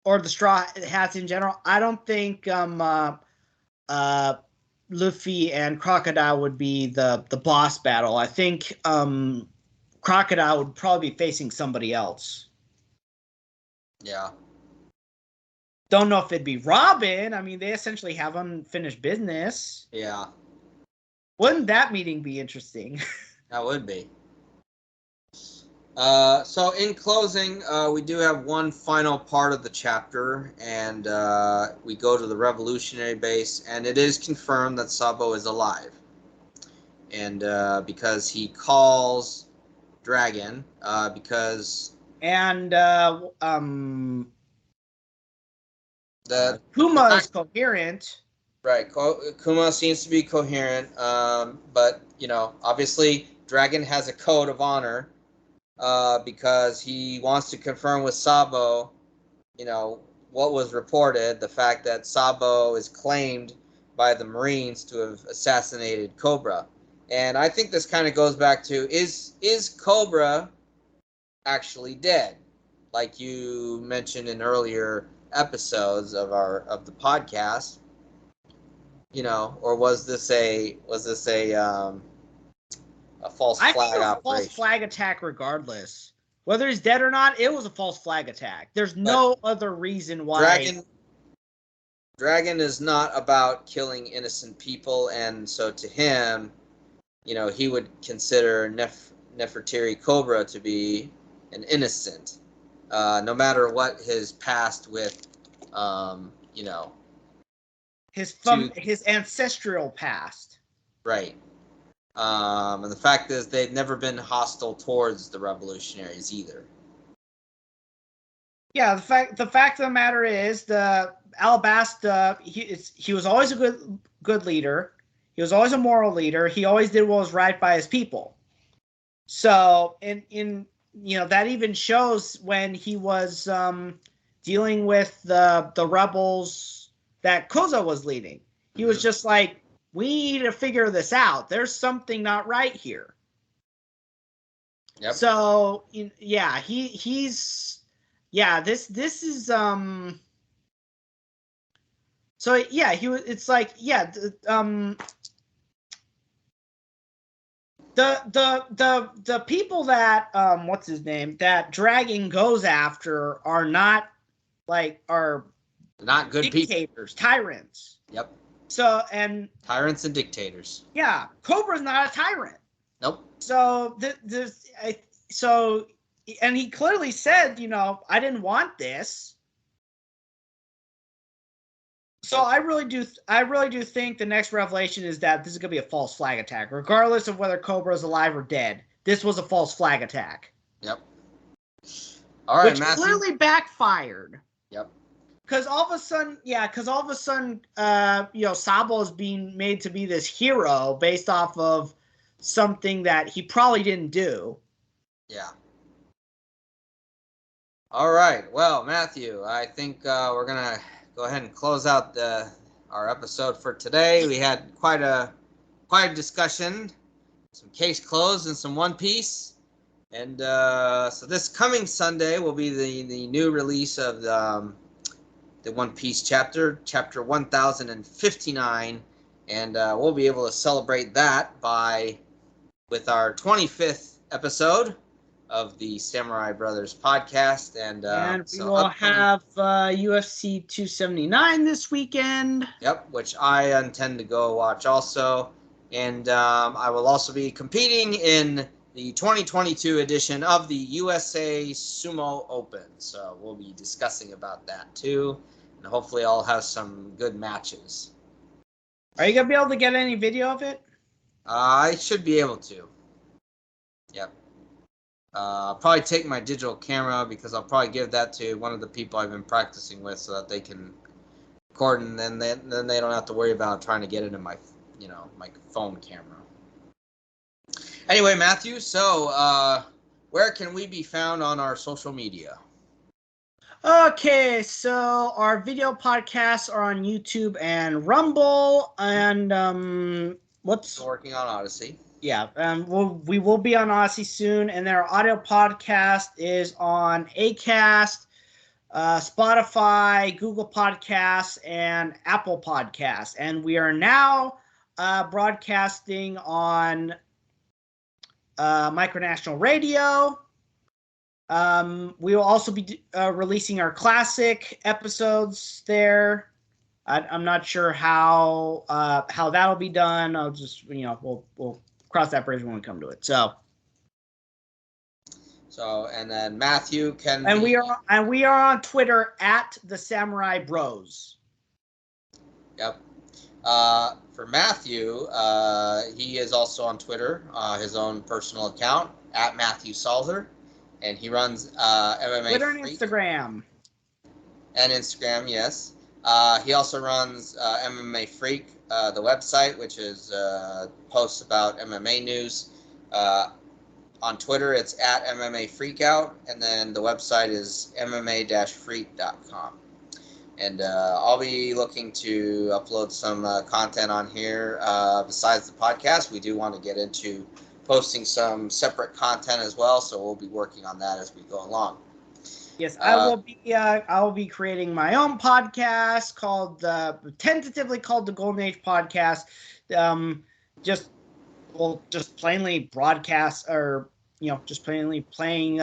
or the Straw Hats in general, I don't think Luffy and Crocodile would be the boss battle. I think Crocodile would probably be facing somebody else. Yeah. Don't know if it'd be Robin. I mean, they essentially have unfinished business. Yeah. Wouldn't that meeting be interesting? That would be. So in closing, we do have one final part of the chapter, and we go to the revolutionary base, and it is confirmed that Sabo is alive. And because he calls Dragon, because... And the Kuma is coherent. Right, Kuma seems to be coherent, but, you know, obviously Dragon has a code of honor, because he wants to confirm with Sabo, you know, what was reported, the fact that Sabo is claimed by the Marines to have assassinated Cobra. And I think this kind of goes back to, is Cobra actually dead? Like you mentioned in earlier episodes of the podcast, you know, or was this a false flag operation? A false flag attack regardless. Whether he's dead or not, it was a false flag attack. There's no other reason why. Dragon is not about killing innocent people, and so to him, you know, he would consider Nefertiri Cobra to be an innocent, no matter what his past with, you know, his ancestral past. Right. And the fact is, they've never been hostile towards the revolutionaries either. Yeah, the fact of the matter is, the Alabasta, he was always a good leader. He was always a moral leader. He always did what was right by his people. So, in you know, that even shows when he was dealing with the rebels that Koza was leading. He was just like, we need to figure this out. There's something not right here. Yep. So, yeah, he's yeah, this is so yeah, it's like, yeah, the people that what's his name, that Dragon goes after are not not good dictators, people. Tyrants. Yep. So, and tyrants and dictators. Yeah, Cobra's not a tyrant. Nope. So and he clearly said, you know, I didn't want this. So I really do think the next revelation is that this is going to be a false flag attack, regardless of whether Cobra is alive or dead. This was a false flag attack. Yep. All right, which Matthew. Clearly backfired. Yep. Because all of a sudden, you know, Sabo is being made to be this hero based off of something that he probably didn't do. Yeah. All right. Well, Matthew, I think we're gonna go ahead and close out our episode for today. We had quite a discussion, some case closed, and some One Piece. And so this coming Sunday will be the new release of the One Piece chapter 1059, and we'll be able to celebrate that with our 25th episode of the Samurai Brothers podcast, and we will have UFC 279 this weekend. Yep, which I intend to go watch also, and I will also be competing in the 2022 edition of the USA Sumo Open, so we'll be discussing about that too, and hopefully I'll have some good matches. Are you gonna be able to get any video of it? I should be able to. Yep. I'll probably take my digital camera, because I'll probably give that to one of the people I've been practicing with so that they can record, and then they don't have to worry about trying to get it in my phone camera. Anyway, Matthew, so where can we be found on our social media? Okay, so our video podcasts are on YouTube and Rumble, and Still working on Odyssey. Yeah, we will be on Odyssey soon, and our audio podcast is on Acast, Spotify, Google Podcasts, and Apple Podcasts. And we are now broadcasting on Micronational Radio. We will also be releasing our classic episodes there. I'm not sure how that'll be done. I'll just, we'll cross that bridge when we come to it. So, So, and then Matthew can and we are on Twitter at the Samurai Bros. Yep. For Matthew, he is also on Twitter, his own personal account at Matthew Salzer, and he runs MMA Twitter and Freak. Instagram. And Instagram, yes. He also runs MMA Freak, the website, which is posts about MMA news. On Twitter, it's at MMA Freakout, and then the website is MMA-freak.com. And I'll be looking to upload some content on here. Besides the podcast, we do want to get into posting some separate content as well, so we'll be working on that as we go along. Yes, I will be creating my own podcast called tentatively called the Golden Age Podcast. Just plainly broadcast, or just plainly playing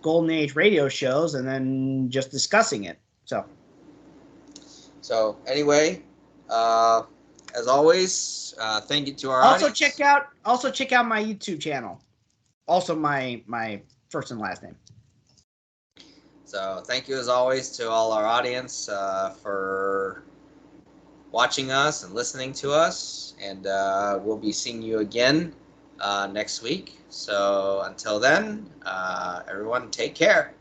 Golden Age radio shows and then just discussing it. So anyway, as always, thank you to our audience. Check out my YouTube channel. Also my first and last name. So thank you as always to all our audience for watching us and listening to us, and we'll be seeing you again next week. So until then, everyone take care.